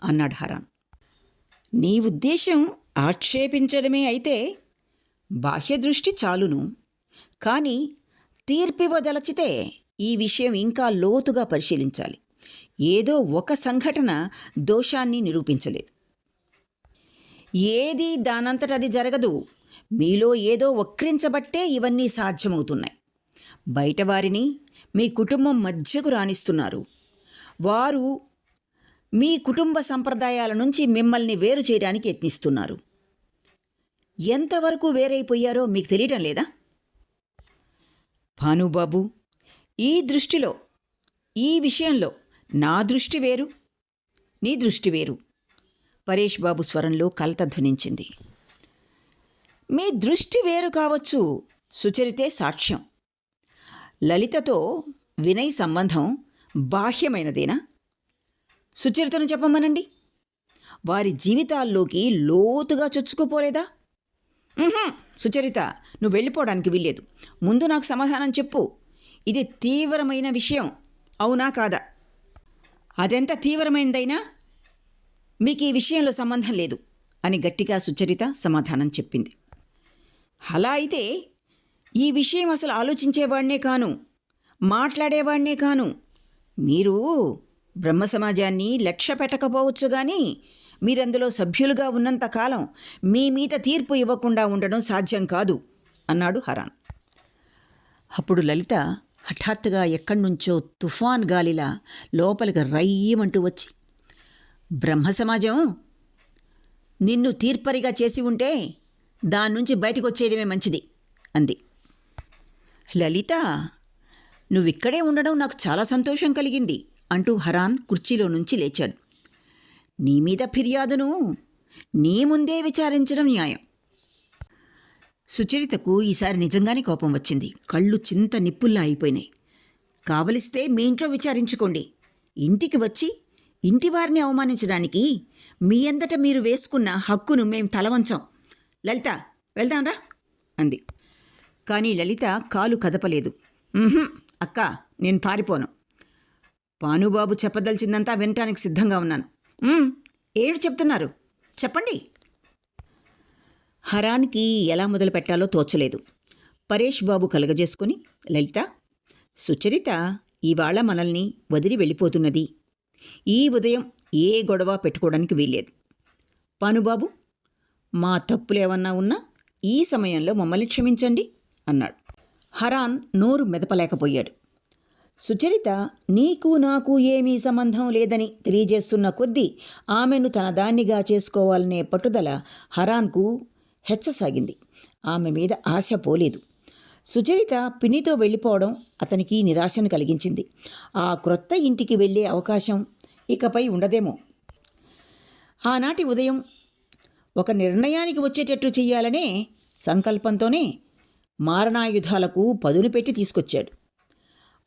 అన్నాడు హరాన్. నీ ఉద్దేశం ఆక్షేపించడమే అయితే బాహ్య దృష్టి చాలును, కానీ తీర్పివ్వదలచితే ఈ విషయం ఇంకా లోతుగా పరిశీలించాలి. ఏదో ఒక సంఘటన దోషాన్ని నిరూపించలేదు. ఏది దానంతటది జరగదు. మీలో ఏదో వక్రించబట్టే ఇవన్నీ సాధ్యమవుతున్నాయి. బయటవారిని మీ కుటుంబం మధ్యకు రాణిస్తున్నారు. వారు మీ కుటుంబ సంప్రదాయాల నుంచి మిమ్మల్ని వేరు చేయడానికి యత్నిస్తున్నారు. ఎంతవరకు వేరైపోయారో మీకు తెలియడం లేదా? భానుబాబు, ఈ దృష్టిలో, ఈ విషయంలో నా దృష్టి వేరు, నీ దృష్టి వేరు. పరేష్ బాబు స్వరంలో కలత ధ్వనించింది. మీ దృష్టి వేరు కావచ్చు, సుచరితే సాక్ష్యం. లలితతో వినయ్ సంబంధం బాహ్యమైనదేనా? సుచరితను చెప్పమనండి. వారి జీవితాల్లోకి లోతుగా చొచ్చుకుపోలేదా? సుచరిత, నువ్వు వెళ్ళిపోవడానికి వీల్లేదు. ముందు నాకు సమాధానం చెప్పు. ఇది తీవ్రమైన విషయం, అవునా కాదా? అదెంత తీవ్రమైనదైనా మీకు ఈ విషయంలో సంబంధం లేదు అని గట్టిగా సుచరిత సమాధానం చెప్పింది. అలా అయితే ఈ విషయం అసలు ఆలోచించేవాడినే కాను, మాట్లాడేవాడినే కాను. మీరు బ్రహ్మ సమాజాన్ని లక్ష్య పెట్టకపోవచ్చు, కానీ మీరందులో సభ్యులుగా ఉన్నంతకాలం మీ మీద తీర్పు ఇవ్వకుండా ఉండడం సాధ్యం కాదు అన్నాడు హరాన్. అప్పుడు లలిత హఠాత్తుగా ఎక్కడ్నుంచో తుఫాన్ గాలిలా లోపలికి రయ్యమంటూ వచ్చి, బ్రహ్మ సమాజం నిన్ను తీర్పరిగా చేసి ఉంటే దాని నుంచి బయటకు వచ్చేయడమే మంచిది అంది. లలిత, నువ్విక్కడే ఉండడం నాకు చాలా సంతోషం కలిగింది అంటూ హరాన్ కుర్చీలో నుంచి లేచాడు. నీ మీద ఫిర్యాదును నీ ముందే విచారించడం న్యాయం. సుచరితకు ఈసారి నిజంగానే కోపం వచ్చింది. కళ్ళు చింత నిప్పుల్లా అయిపోయినాయి. కావలిస్తే మీ ఇంట్లో విచారించుకోండి. ఇంటికి వచ్చి ఇంటివారిని అవమానించడానికి మీ అంతటా మీరు వేసుకున్న హక్కును మేం తలవంచాం. లలిత, వెళ్దాంరా అంది. కానీ లలిత కాలు కదపలేదు. అక్క, నేను పారిపోను. పానుబాబు చెప్పదలిచిందంతా వినటానికి సిద్ధంగా ఉన్నాను. ఏడు చెప్తున్నారు, చెప్పండి. హరాన్కి ఎలా మొదలు పెట్టాలో తోచలేదు. పరేష్ బాబు కలగజేసుకుని, లలిత, సుచరిత ఇవాళ మనల్ని వదిలి వెళ్ళిపోతున్నది. ఈ ఉదయం ఏ గొడవ పెట్టుకోవడానికి వీల్లేదు. పానుబాబు, మా తప్పులేమన్నా ఉన్నా ఈ సమయంలో మమ్మల్ని క్షమించండి అన్నాడు. హరాన్ నోరు మెదపలేకపోయాడు. సుచరిత నీకు నాకు ఏమీ సంబంధం లేదని తెలియజేస్తున్న కొద్దీ ఆమెను తన దాన్నిగా చేసుకోవాలనే పట్టుదల హరాన్కు హెచ్చసాగింది. ఆమె మీద ఆశ పోలేదు. సుచరిత పిన్నితో వెళ్ళిపోవడం అతనికి నిరాశను కలిగించింది. ఆ క్రొత్త ఇంటికి వెళ్ళే అవకాశం ఇకపై ఉండదేమో. ఆనాటి ఉదయం ఒక నిర్ణయానికి వచ్చేటట్టు చెయ్యాలనే సంకల్పంతోనే మారణాయుధాలకు పదును పెట్టి తీసుకొచ్చాడు.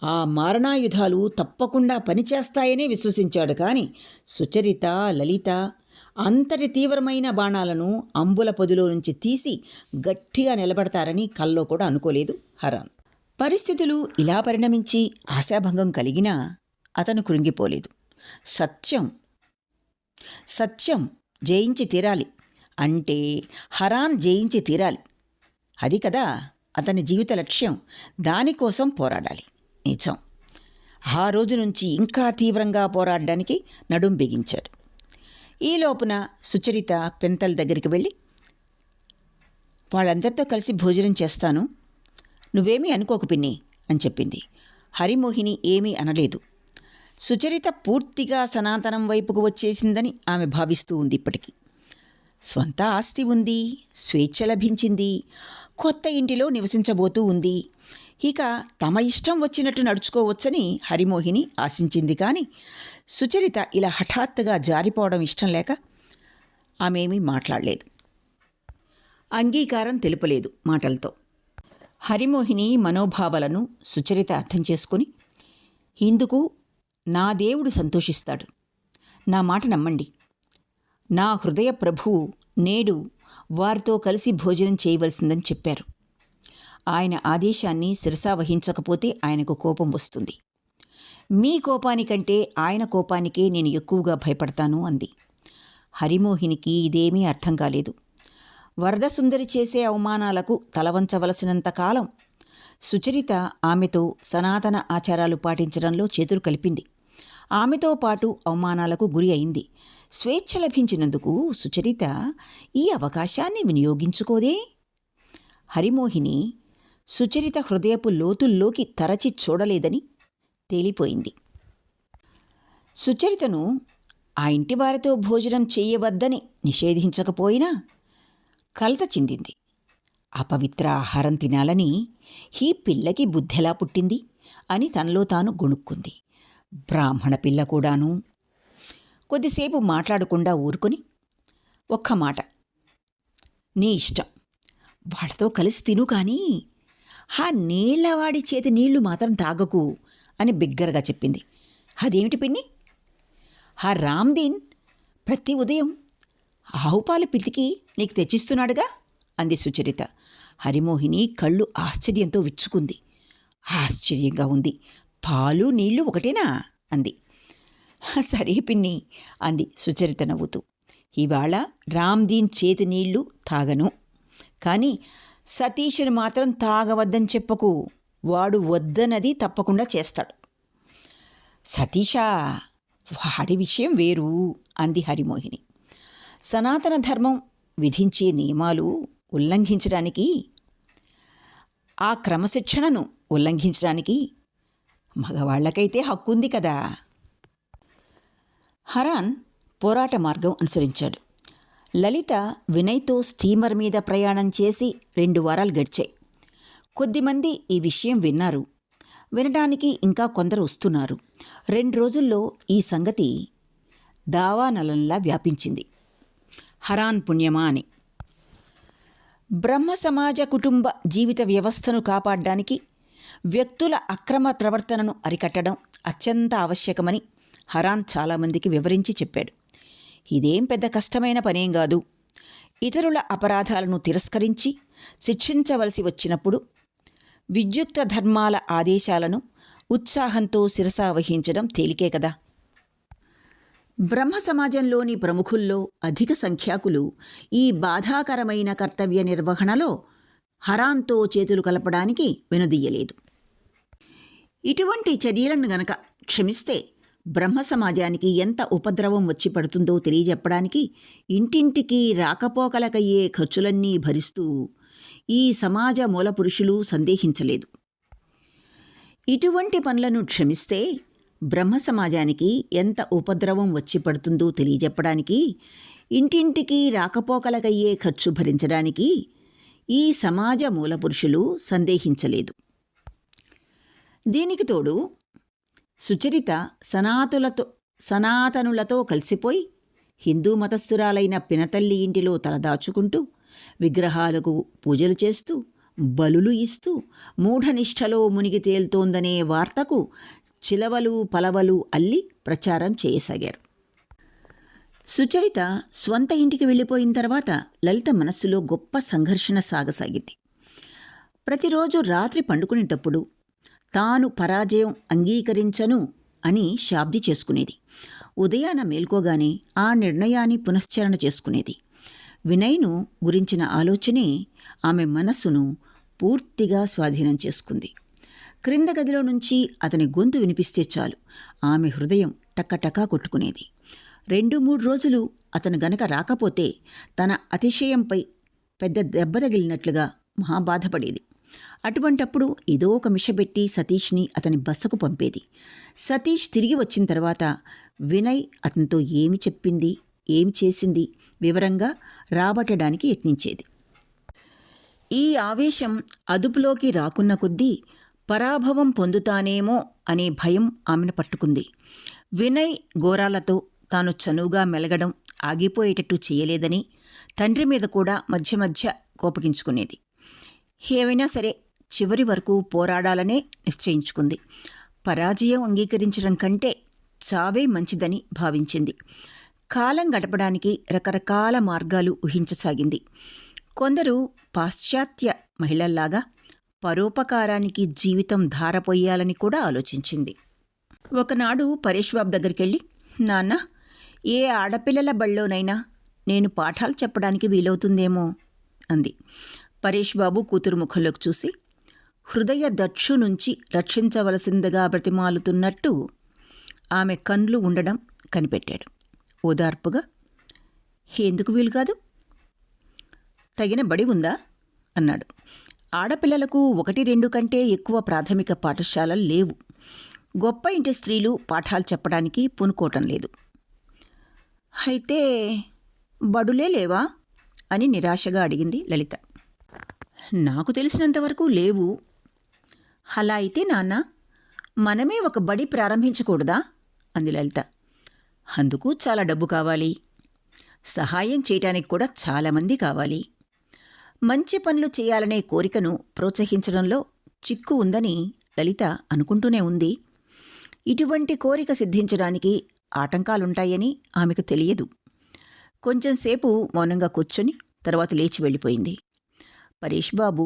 ఆ మారణాయుధాలు తప్పకుండా పనిచేస్తాయనే విశ్వసించాడు. కానీ సుచరిత, లలిత అంతటి తీవ్రమైన బాణాలను అంబుల పొదిలో నుంచి తీసి గట్టిగా నిలబడతారని కల్లో కూడా అనుకోలేదు హరాన్. పరిస్థితులు ఇలా పరిణమించి ఆశాభంగం కలిగినా అతను కృంగిపోలేదు. సత్యం జయించి తీరాలి అంటే హరాన్ జయించి తీరాలి. అది కదా అతని జీవిత లక్ష్యం. దానికోసం పోరాడాలి. నిజం. ఆ రోజు నుంచి ఇంకా తీవ్రంగా పోరాడడానికి నడుం బిగించాడు. ఈ లోపున సుచరిత పెంతల దగ్గరికి వెళ్ళి, వాళ్ళందరితో కలిసి భోజనం చేస్తాను, నువ్వేమీ అనుకోకు పిన్ని అని చెప్పింది. హరిమోహిని ఏమీ అనలేదు. సుచరిత పూర్తిగా సనాతనం వైపుకు వచ్చేసిందని ఆమె భావిస్తూ ఉంది. ఇప్పటికీ స్వంత ఆస్తి ఉంది, స్వేచ్ఛ లభించింది, కొత్త ఇంటిలో నివసించబోతూ ఉంది. ఇక తమ ఇష్టం వచ్చినట్టు నడుచుకోవచ్చని హరిమోహిని ఆశించింది. కానీ సుచరిత ఇలా హఠాత్తుగా జారిపోవడం ఇష్టం లేక ఆమెమీ మాట్లాడలేదు, అంగీకారం తెలుపలేదు మాటలతో. హరిమోహిని మనోభావాలను సుచరిత అర్థం చేసుకుని, ఇందుకు నా దేవుడు సంతోషిస్తాడు, నా మాట నమ్మండి, నా హృదయ ప్రభువు నేడు వారితో కలిసి భోజనం చేయవలసిందని చెప్పారు. ఆయన ఆదేశాన్ని శిరసావహించకపోతే ఆయనకు కోపం వస్తుంది. మీ కోపానికంటే ఆయన కోపానికే నేను ఎక్కువగా భయపడతాను అంది. హరిమోహినికి ఇదేమీ అర్థం కాలేదు. వరదసుందరి చేసే అవమానాలకు తలవంచవలసినంత కాలం సుచరిత ఆమెతో సనాతన ఆచారాలు పాటించడంలో చేతులు కలిపింది. ఆమెతో పాటు అవమానాలకు గురి అయింది. స్వేచ్ఛ లభించినందుకు సుచరిత ఈ అవకాశాన్ని వినియోగించుకోదే. హరిమోహిని సుచరిత హృదయపు లోతుల్లోకి తరచి చూడలేదని తేలిపోయింది. సుచరితను ఆ ఇంటి వారితో భోజనం చెయ్యవద్దని నిషేధించకపోయినా కలత చెందింది. అపవిత్ర ఆహారం తినాలని ఈ పిల్లకి బుద్ధెలా పుట్టింది అని తనలో తాను గొణుక్కుంది. బ్రాహ్మణ పిల్ల కూడాను. కొద్దిసేపు మాట్లాడకుండా ఊరుకొని, ఒక్క మాట, నీ ఇష్టం, వాళ్ళతో కలిసి తిను, కానీ ఆ నీళ్లవాడి చేతి నీళ్లు మాత్రం తాగకు అని బిగ్గరగా చెప్పింది. అదేమిటి పిన్ని? ఆ రామ్దీన్ ప్రతి ఉదయం ఆవుపాలు పితికి నీకు తెచ్చిస్తున్నాడుగా అంది సుచరిత. హరిమోహిని కళ్ళు ఆశ్చర్యంతో విచ్చుకుంది. ఆశ్చర్యంగా ఉంది. పాలు నీళ్లు ఒకటేనా అంది. సరే పిన్ని అంది సుచరిత నవ్వుతూ. ఇవాళ రామ్దీన్ చేతి నీళ్లు తాగను, కానీ సతీష్ను మాత్రం తాగవద్దని చెప్పకు, వాడు వద్దనది తప్పకుండా చేస్తాడు. సతీషా, వాడి విషయం వేరు అంది హరిమోహిని. సనాతన ధర్మం విధించే నియమాలు ఉల్లంఘించడానికి, ఆ క్రమశిక్షణను ఉల్లంఘించడానికి మగవాళ్లకైతే హక్కుంది కదా. హరాన్ పోరాట మార్గం అనుసరించాడు. లలిత వినయ్తో స్టీమర్ మీద ప్రయాణం చేసి 2 వారాలు గడిచాయి. కొద్దిమంది ఈ విషయం విన్నారు. వినడానికి ఇంకా కొందరు వస్తున్నారు. 2 రోజుల్లో ఈ సంగతి దావానలంలా వ్యాపించింది. హరాన్ పుణ్యమా అని. బ్రహ్మ సమాజ కుటుంబ జీవిత వ్యవస్థను కాపాడడానికి వ్యక్తుల అక్రమ ప్రవర్తనను అరికట్టడం అత్యంత ఆవశ్యకమని హరాన్ చాలామందికి వివరించి చెప్పాడు. ఇదేం పెద్ద కష్టమైన పనేం కాదు. ఇతరుల అపరాధాలను తిరస్కరించి శిక్షించవలసి వచ్చినప్పుడు విద్యుక్త ధర్మాల ఆదేశాలను ఉత్సాహంతో శిరసావహించడం తేలికే కదా. బ్రహ్మ సమాజంలోని ప్రముఖుల్లో అధిక సంఖ్యాకులు ఈ బాధాకరమైన కర్తవ్య నిర్వహణలో హరాన్తో చేతులు కలపడానికి వెనుదీయలేదు. ఇటువంటి చర్యలను గనక క్షమిస్తే బ్రహ్మ సమాజానికి ఎంత ఉపద్రవం వచ్చి పడుతుందో తెలియజెప్పడానికి ఇంటింటికి రాకపోకలకయ్యే ఖర్చులన్నీ భరిస్తూ ఈ సమాజ మూలపురుషులు సందేహించలేదు. ఇటువంటి పనులను క్షమిస్తే బ్రహ్మ సమాజానికి ఎంత ఉపద్రవం వచ్చి పడుతుందో తెలియజెప్పడానికి ఇంటింటికి రాకపోకలకయ్యే ఖర్చు భరించడానికి ఈ సమాజ మూలపురుషులు సందేహించలేదు. దీనికి తోడు సుచరిత సనాతనులతో కలిసిపోయి హిందూ మతస్థురాలైన పినతల్లి ఇంటిలో తలదాచుకుంటూ విగ్రహాలకు పూజలు చేస్తూ బలులు ఇస్తూ మూఢనిష్టలో మునిగి తేలుతోందనే వార్తకు చిలవలు పలవలు అల్లి ప్రచారం చేయసాగారు. సుచరిత స్వంత ఇంటికి వెళ్ళిపోయిన తర్వాత లలిత మనస్సులో గొప్ప సంఘర్షణ సాగసాగింది. ప్రతిరోజు రాత్రి పండుకునేటప్పుడు తాను పరాజయం అంగీకరించను అని శాబ్ది చేసుకునేది. ఉదయాన మేల్కోగానే ఆ నిర్ణయాన్ని పునశ్చరణ చేసుకునేది. వినయ్ను గురించిన ఆలోచనే ఆమె మనస్సును పూర్తిగా స్వాధీనం చేసుకుంది. క్రింద గదిలో నుంచి అతని గొంతు వినిపిస్తే చాలు ఆమె హృదయం టక్కటకా కొట్టుకునేది. 2-3 రోజులు అతను గనక రాకపోతే తన అతిశయంపై పెద్ద దెబ్బ తగిలినట్లుగా మహాబాధపడేది. అటువంటప్పుడు ఏదో ఒక మిషబెట్టి సతీష్ని అతని బస్సకు పంపేది. సతీష్ తిరిగి వచ్చిన తర్వాత వినయ్ అతనితో ఏమి చెప్పింది, ఏం చేసింది వివరంగా రాబట్టడానికి యత్నించేది. ఈ ఆవేశం అదుపులోకి రాకున్న కొద్దీ పరాభవం పొందుతానేమో అనే భయం ఆమెను పట్టుకుంది. వినయ్ ఘోరాలతో తాను చనువుగా మెలగడం ఆగిపోయేటట్టు చేయలేదని తండ్రి మీద కూడా మధ్య మధ్య కోపగించుకునేది. ఏమైనా సరే చివరి వరకు పోరాడాలనే నిశ్చయించుకుంది. పరాజయం అంగీకరించడం కంటే చావే మంచిదని భావించింది. కాలం గడపడానికి రకరకాల మార్గాలు ఊహించసాగింది. కొందరు పాశ్చాత్య మహిళల్లాగా పరోపకారానికి జీవితం ధారపోయాలని కూడా ఆలోచించింది. ఒకనాడు పరేష్ బాబు దగ్గరికెళ్ళి, నాన్న, ఏ ఆడపిల్లల బళ్ళోనైనా నేను పాఠాలు చెప్పడానికి వీలవుతుందేమో అంది. పరేష్ బాబు కూతురు ముఖంలోకి చూసి హృదయ దక్షు నుంచి రక్షించవలసిందిగా బ్రతిమాలుతున్నట్టు ఆమె కండ్లు ఉండడం కనిపెట్టాడు. ఓదార్పుగా, ఎందుకు వీలు కాదు? తగిన బడి ఉందా అన్నాడు. ఆడపిల్లలకు 1-2 కంటే ఎక్కువ ప్రాథమిక పాఠశాలలు లేవు. గొప్ప ఇంటి స్త్రీలు పాఠాలు చెప్పడానికి పూనుకోవటం లేదు. అయితే బడులే లేవా అని నిరాశగా అడిగింది లలిత. నాకు తెలిసినంతవరకు లేవు. అలా అయితే నాన్న, మనమే ఒక బడి ప్రారంభించకూడదా అంది లలిత. అందుకు చాలా డబ్బు కావాలి. సహాయం చేయటానికి కూడా చాలామంది కావాలి. మంచి పనులు చేయాలనే కోరికను ప్రోత్సహించడంలో చిక్కు ఉందని లలిత అనుకుంటూనే ఉంది. ఇటువంటి కోరిక సిద్ధించడానికి ఆటంకాలుంటాయని ఆమెకు తెలియదు. కొంచెంసేపు మౌనంగా కూర్చొని తర్వాత లేచి వెళ్ళిపోయింది. పరేష్ బాబు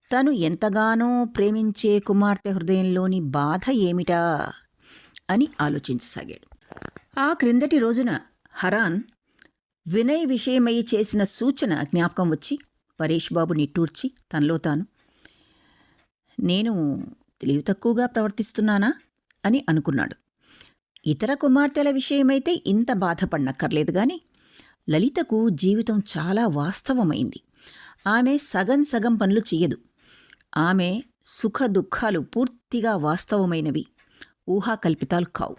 తను ఎంతగానో ప్రేమించే కుమార్తె హృదయంలోని బాధ ఏమిటా అని ఆలోచించసాగాడు. ఆ క్రిందటి రోజున హరాన్ వినయ్ విషయమై చేసిన సూచన జ్ఞాపకం వచ్చి పరేష్ బాబు నిట్టూర్చి తనలో తాను, నేను తెలివి తక్కువగా ప్రవర్తిస్తున్నానా అని అనుకున్నాడు. ఇతర కుమార్తెల విషయమైతే ఇంత బాధపడనక్కర్లేదు గాని లలితకు జీవితం చాలా వాస్తవమైంది. ఆమె సగం పనులు చెయ్యదు. ఆమె సుఖ దుఃఖాలు పూర్తిగా వాస్తవమైనవి, ఊహాకల్పితాలు కావు.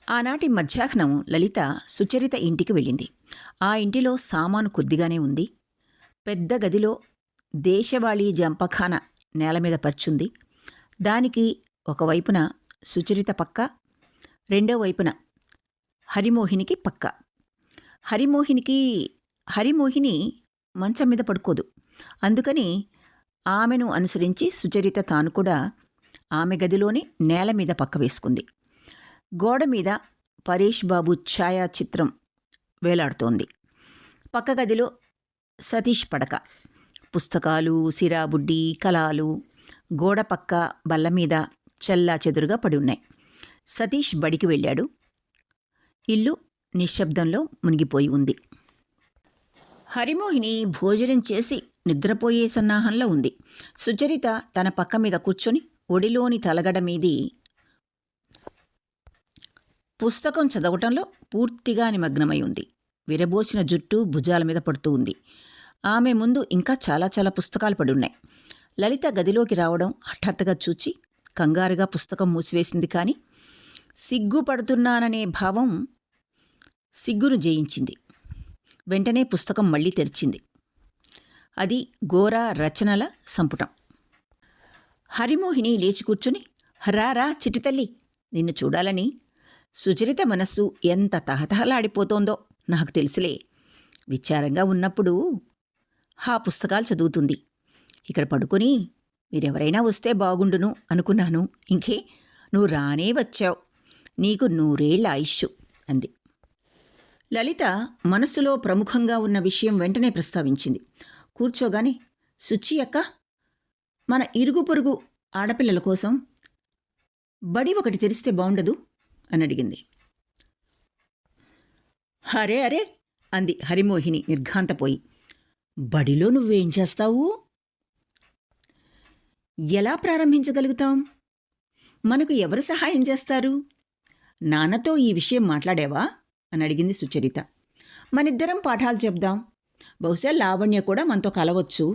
ఆనాటి మధ్యాహ్నం లలిత సుచరిత ఇంటికి వెళ్ళింది. ఆ ఇంటిలో సామాను కొద్దిగానే ఉంది. పెద్ద గదిలో దేశవాళీ జంపఖాన నేలమీద పర్చుంది. దానికి ఒకవైపున సుచరిత పక్క, రెండో వైపున హరిమోహినికి పక్క. హరిమోహిని మంచం మీద పడుకోదు. అందుకని ఆమెను అనుసరించి సుచరిత తాను కూడా ఆమె గదిలోని నేల మీద పక్క వేసుకుంది. గోడ మీద పరేష్ బాబు ఛాయాచిత్రం వేలాడుతోంది. పక్క గదిలో సతీష్ పడక, పుస్తకాలు, సిరాబుడ్డి, కలాలు గోడ పక్క బల్లమీద చెల్లా చెదురుగా పడి ఉన్నాయి. సతీష్ బడికి వెళ్ళాడు. ఇల్లు నిశ్శబ్దంలో మునిగిపోయి ఉంది. హరిమోహిని భోజనం చేసి నిద్రపోయే సన్నాహంలో ఉంది. సుచరిత తన పక్క మీద కూర్చొని ఒడిలోని తలగడ మీది పుస్తకం చదవటంలో పూర్తిగా నిమగ్నమై ఉంది. విరబోసిన జుట్టు భుజాల మీద పడుతూ ఉంది. ఆమె ముందు ఇంకా చాలా చాలా పుస్తకాలు పడున్నాయి. లలిత గదిలోకి రావడం హఠాత్తుగా చూచి కంగారుగా పుస్తకం మూసివేసింది. కానీ సిగ్గుపడుతున్నాననే భావం సిగ్గును జయించింది. వెంటనే పుస్తకం మళ్ళీ తెరిచింది. అది గోరా రచనల సంపుటం. హరిమోహిని లేచి కూర్చుని, రారా చిట్టితల్లి, నిన్ను చూడాలని సుచరిత మనస్సు ఎంత తహతహలాడిపోతోందో నాకు తెలుసులే. విచారంగా ఉన్నప్పుడు ఆ పుస్తకాలు చదువుతుంది. ఇక్కడ పడుకొని మీరెవరైనా వస్తే బాగుండును అనుకున్నాను. ఇంకే నువ్వు రానే వచ్చావు. నీకు 100 ఏళ్ల ఆయుష్షు అంది. లలిత మనస్సులో ప్రముఖంగా ఉన్న విషయం వెంటనే ప్రస్తావించింది. కూర్చోగానే, సుచి అక్క, మన ఇరుగు పొరుగు ఆడపిల్లల కోసం బడి ఒకటి తెరిస్తే బాగుండదు అని అడిగింది. అరే అరే అంది హరిమోహిని నిర్ఘాంతపోయి. బడిలో నువ్వేం చేస్తావు? ఎలా ప్రారంభించగలుగుతాం? మనకు ఎవరు సహాయం చేస్తారు? నాన్నతో ఈ విషయం మాట్లాడావా అని అడిగింది సుచరిత. మనిద్దరం పాఠాలు చెప్దాం, బహుశా లావణ్య కూడా మనతో కలవచ్చు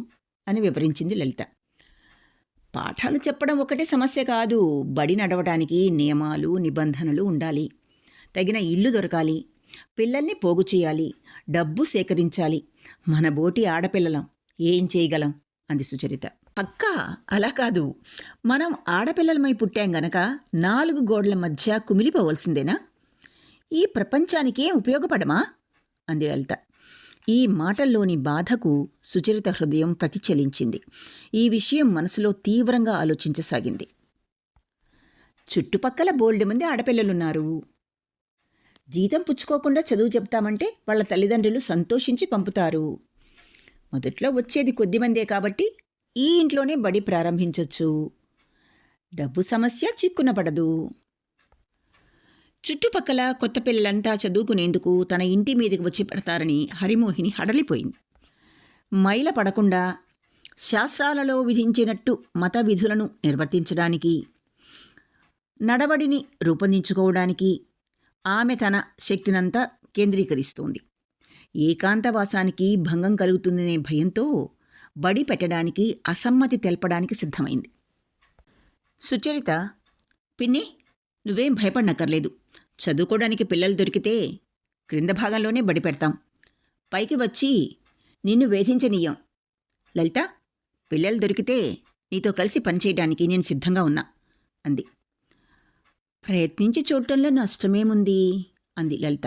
అని వివరించింది లలిత. పాఠాలు చెప్పడం ఒకటే సమస్య కాదు. బడి నడవడానికి నియమాలు నిబంధనలు ఉండాలి. తగిన ఇల్లు దొరకాలి. పిల్లల్ని పోగు చేయాలి. డబ్బు సేకరించాలి. మన బోటి ఆడపిల్లలం ఏం చేయగలం అంది సుచరిత. అక్కా, అలా కాదు. మనం ఆడపిల్లలమై పుట్టాం గనక 4 గోడల మధ్య కుమిలిపోవలసిందేనా? ఈ ప్రపంచానికేం ఉపయోగపడమా అంది లలిత. ఈ మాటల్లోని బాధకు సుచరిత హృదయం ప్రతిచలించింది. ఈ విషయం మనసులో తీవ్రంగా ఆలోచించసాగింది. చుట్టుపక్కల బోల్డు మంది ఆడపిల్లలున్నారు. జీతం పుచ్చుకోకుండా చదువు చెప్తామంటే వాళ్ళ తల్లిదండ్రులు సంతోషించి పంపుతారు. మొదట్లో వచ్చేది కొద్దిమందే కాబట్టి ఈ ఇంట్లోనే బడి ప్రారంభించొచ్చు. డబ్బు సమస్య చిక్కున పడదు. చుట్టుపక్కల కొత్త పిల్లలంతా చదువుకునేందుకు తన ఇంటి మీదకి వచ్చి పడతారని హరిమోహిని హడలిపోయింది. మైల పడకుండా శాస్త్రాలలో విధించినట్టు మత విధులను నిర్వర్తించడానికి, నడవడిని రూపొందించుకోవడానికి ఆమె తన శక్తినంతా కేంద్రీకరిస్తోంది. ఏకాంతవాసానికి భంగం కలుగుతుందనే భయంతో బడి పెట్టడానికి అసమ్మతి తెలపడానికి సిద్ధమైంది. సుచరిత, పిన్ని, నువ్వేం భయపడనక్కర్లేదు. చదువుకోవడానికి పిల్లలు దొరికితే క్రింద భాగంలోనే బడి పెడతాం. పైకి వచ్చి నిన్ను వేధించనీయం. లలిత, పిల్లలు దొరికితే నీతో కలిసి పనిచేయడానికి నేను సిద్ధంగా ఉన్నా అంది. ప్రయత్నించి చూడటంలో నష్టమేముంది అంది లలిత.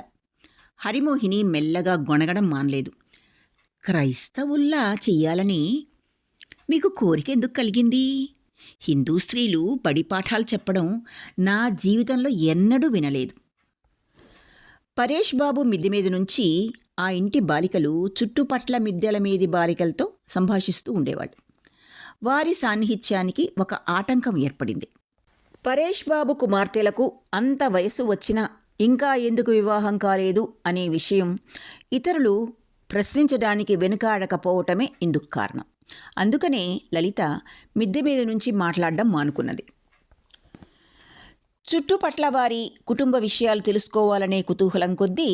హరిమోహిని మెల్లగా గొణగడం మానలేదు. క్రైస్తవుల్లా చెయ్యాలని మీకు కోరిక ఎందుకు కలిగింది? హిందూ స్త్రీలు బడి పాఠాలు చెప్పడం నా జీవితంలో ఎన్నడూ వినలేదు. పరేష్ బాబు మిద్దె మీద నుంచి ఆ ఇంటి బాలికలు చుట్టుపట్ల మిద్దెల మీది బాలికలతో సంభాషిస్తూ ఉండేవాళ్ళు. వారి సాన్నిహిత్యానికి ఒక ఆటంకం ఏర్పడింది. పరేష్ బాబు కుమార్తెలకు అంత వయసు వచ్చినా ఇంకా ఎందుకు వివాహం కాలేదు అనే విషయం ఇతరులు ప్రశ్నించడానికి వెనుకాడకపోవటమే ఇందుకు కారణం. అందుకనే లలిత మిద్దె మీద నుంచి మాట్లాడడం మానుకున్నది. చుట్టుపట్ల వారి కుటుంబ విషయాలు తెలుసుకోవాలనే కుతూహలం కొద్దీ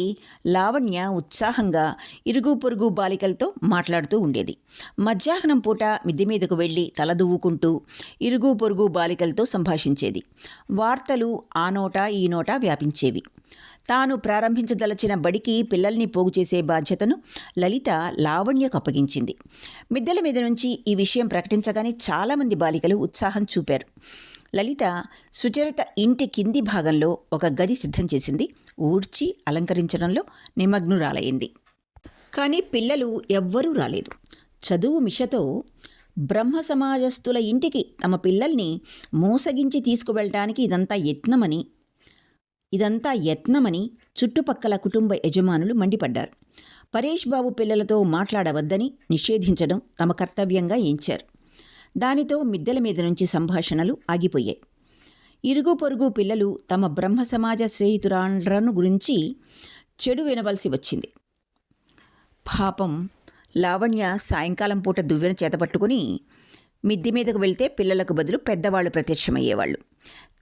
లావణ్య ఉత్సాహంగా ఇరుగు పొరుగు బాలికలతో మాట్లాడుతూ ఉండేది. మధ్యాహ్నం పూట మిద్దె మీదకు వెళ్ళి తలదువ్వుకుంటూ ఇరుగు పొరుగు బాలికలతో సంభాషించేది. వార్తలు ఆ నోట ఈ నోట వ్యాపించేవి. తాను ప్రారంభించదలచిన బడికి పిల్లల్ని పోగు చేసే బాధ్యతను లలిత లావణ్యకు అప్పగించింది. మిద్దెల మీద నుంచి ఈ విషయం ప్రకటించగానే చాలామంది బాలికలు ఉత్సాహం చూపారు. లలిత సుచరిత ఇంటి కింది భాగంలో ఒక గది సిద్ధం చేసింది. ఊడ్చి అలంకరించడంలో నిమగ్నురాలయ్యింది. కానీ పిల్లలు ఎవ్వరూ రాలేదు. చదువు మిషతో బ్రహ్మ సమాజస్థుల ఇంటికి తమ పిల్లల్ని మోసగించి తీసుకువెళ్ళటానికి ఇదంతా యత్నమని చుట్టుపక్కల కుటుంబ యజమానులు మండిపడ్డారు. పరేష్ బాబు పిల్లలతో మాట్లాడవద్దని నిషేధించడం తమ కర్తవ్యంగా ఎంచారు. దానితో మిద్దెల మీద నుంచి సంభాషణలు ఆగిపోయాయి. ఇరుగు పొరుగు పిల్లలు తమ బ్రహ్మ సమాజ స్నేహితురాళ్లను గురించి చెడు వినవలసి వచ్చింది. పాపం లావణ్య సాయంకాలం పూట దువ్వెన చేతపట్టుకుని మిద్ది మీదకు వెళ్తే పిల్లలకు బదులు పెద్దవాళ్ళు ప్రత్యక్షమయ్యేవాళ్ళు.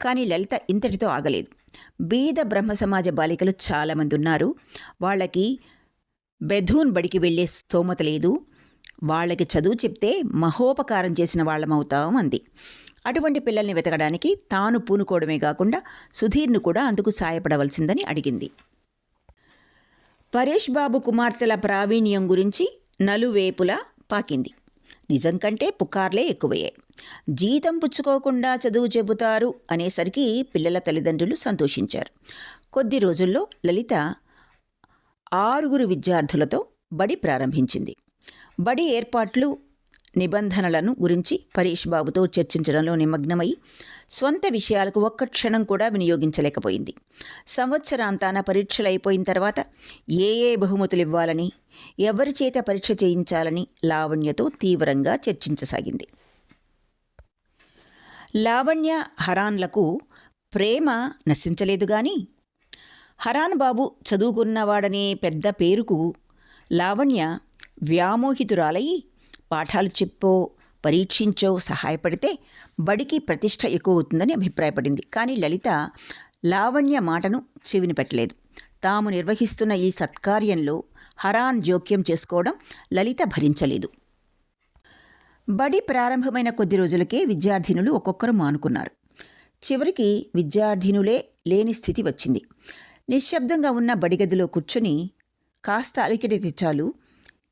కానీ లలిత ఇంతటితో ఆగలేదు. బీద బ్రహ్మ సమాజ బాలికలు చాలామంది ఉన్నారు. వాళ్ళకి బెథూన్ బడికి వెళ్ళే స్తోమత లేదు. వాళ్ళకి చదువు చెప్తే మహోపకారం చేసిన వాళ్ళమవుతాం అంది. అటువంటి పిల్లల్ని వెతకడానికి తాను పూనుకోవడమే కాకుండా సుధీర్ను కూడా అందుకు సాయపడవలసిందని అడిగింది. పరేష్ బాబు కుమార్తెల ప్రావీణ్యం గురించి నలువేపులా పాకింది. నిజం కంటే పుకార్లే ఎక్కువయ్యాయి. జీతం పుచ్చుకోకుండా చదువు చెబుతారు అనేసరికి పిల్లల తల్లిదండ్రులు సంతోషించారు. కొద్ది రోజుల్లో లలిత 6 విద్యార్థులతో బడి ప్రారంభించింది. బడి ఏర్పాట్లు, నిబంధనలను గురించి పరేష్ బాబుతో చర్చించడంలో నిమగ్నమై స్వంత విషయాలకు ఒక్క క్షణం కూడా వినియోగించలేకపోయింది. సంవత్సరాంతాన పరీక్షలైపోయిన తర్వాత ఏ బహుమతులు ఇవ్వాలని, ఎవరి చేత పరీక్ష చేయించాలని లావణ్యతో తీవ్రంగా చర్చించసాగింది. లావణ్య హరాన్లకు ప్రేమ నశించలేదు గాని హరాన్ బాబు చదువుకున్నవాడనే పెద్ద పేరుకు లావణ్య వ్యామోహితురాలయ్యి పాఠాలు చెప్పో పరీక్షించో సహాయపడితే బడికి ప్రతిష్ట ఎక్కువ అవుతుందని అభిప్రాయపడింది. కానీ లలిత లావణ్య మాటను చెవిని పెట్టలేదు. తాము నిర్వహిస్తున్న ఈ సత్కార్యంలో హరాన్ జోక్యం చేసుకోవడం లలిత భరించలేదు. బడి ప్రారంభమైన కొద్ది రోజులకే విద్యార్థినులు ఒక్కొక్కరు మానుకున్నారు. చివరికి విద్యార్థినులే లేని స్థితి వచ్చింది. నిశ్శబ్దంగా ఉన్న బడిగదిలో కూర్చొని కాస్త అలికిడి చాలు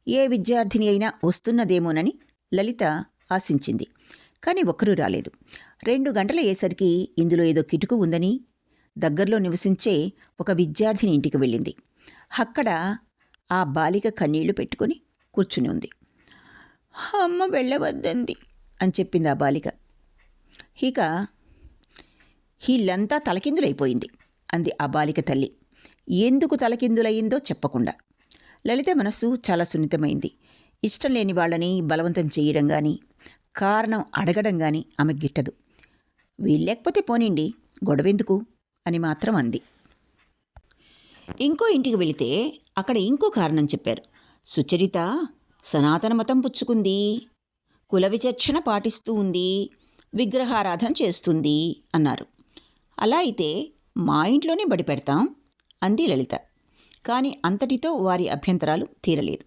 ఏ విద్యార్థిని అయినా వస్తున్నదేమోనని లలిత ఆశించింది. కానీ ఒక్కరూ రాలేదు. 2 గంటలయ్యేసరికి ఇందులో ఏదో కిటుకు ఉందని దగ్గరలో నివసించే ఒక విద్యార్థిని ఇంటికి వెళ్ళింది. అక్కడ ఆ బాలిక కన్నీళ్లు పెట్టుకొని కూర్చుని ఉంది. అమ్మ వెళ్ళవద్దంది అని చెప్పింది ఆ బాలిక. ఇక ఇల్లంతా తలకిందులైపోయింది అంది ఆ బాలిక తల్లి. ఎందుకు తలకిందులయ్యిందో చెప్పకుండా. లలిత మనస్సు చాలా సున్నితమైంది. ఇష్టం లేని వాళ్ళని బలవంతం చేయడం కానీ, కారణం అడగడం కానీ ఆమె గిట్టదు. వీళ్ళేకపోతే పోనిండి, గొడవెందుకు అని మాత్రం అంది. ఇంకో ఇంటికి వెళితే అక్కడ ఇంకో కారణం చెప్పారు. సుచరిత సనాతన మతం పుచ్చుకుంది, కుల విచక్షణ పాటిస్తూ ఉంది, విగ్రహారాధన చేస్తుంది అన్నారు. అలా అయితే మా ఇంట్లోనే బడి పెడతాం అంది లలిత. కానీ అంతటితో వారి అభ్యంతరాలు తీరలేదు.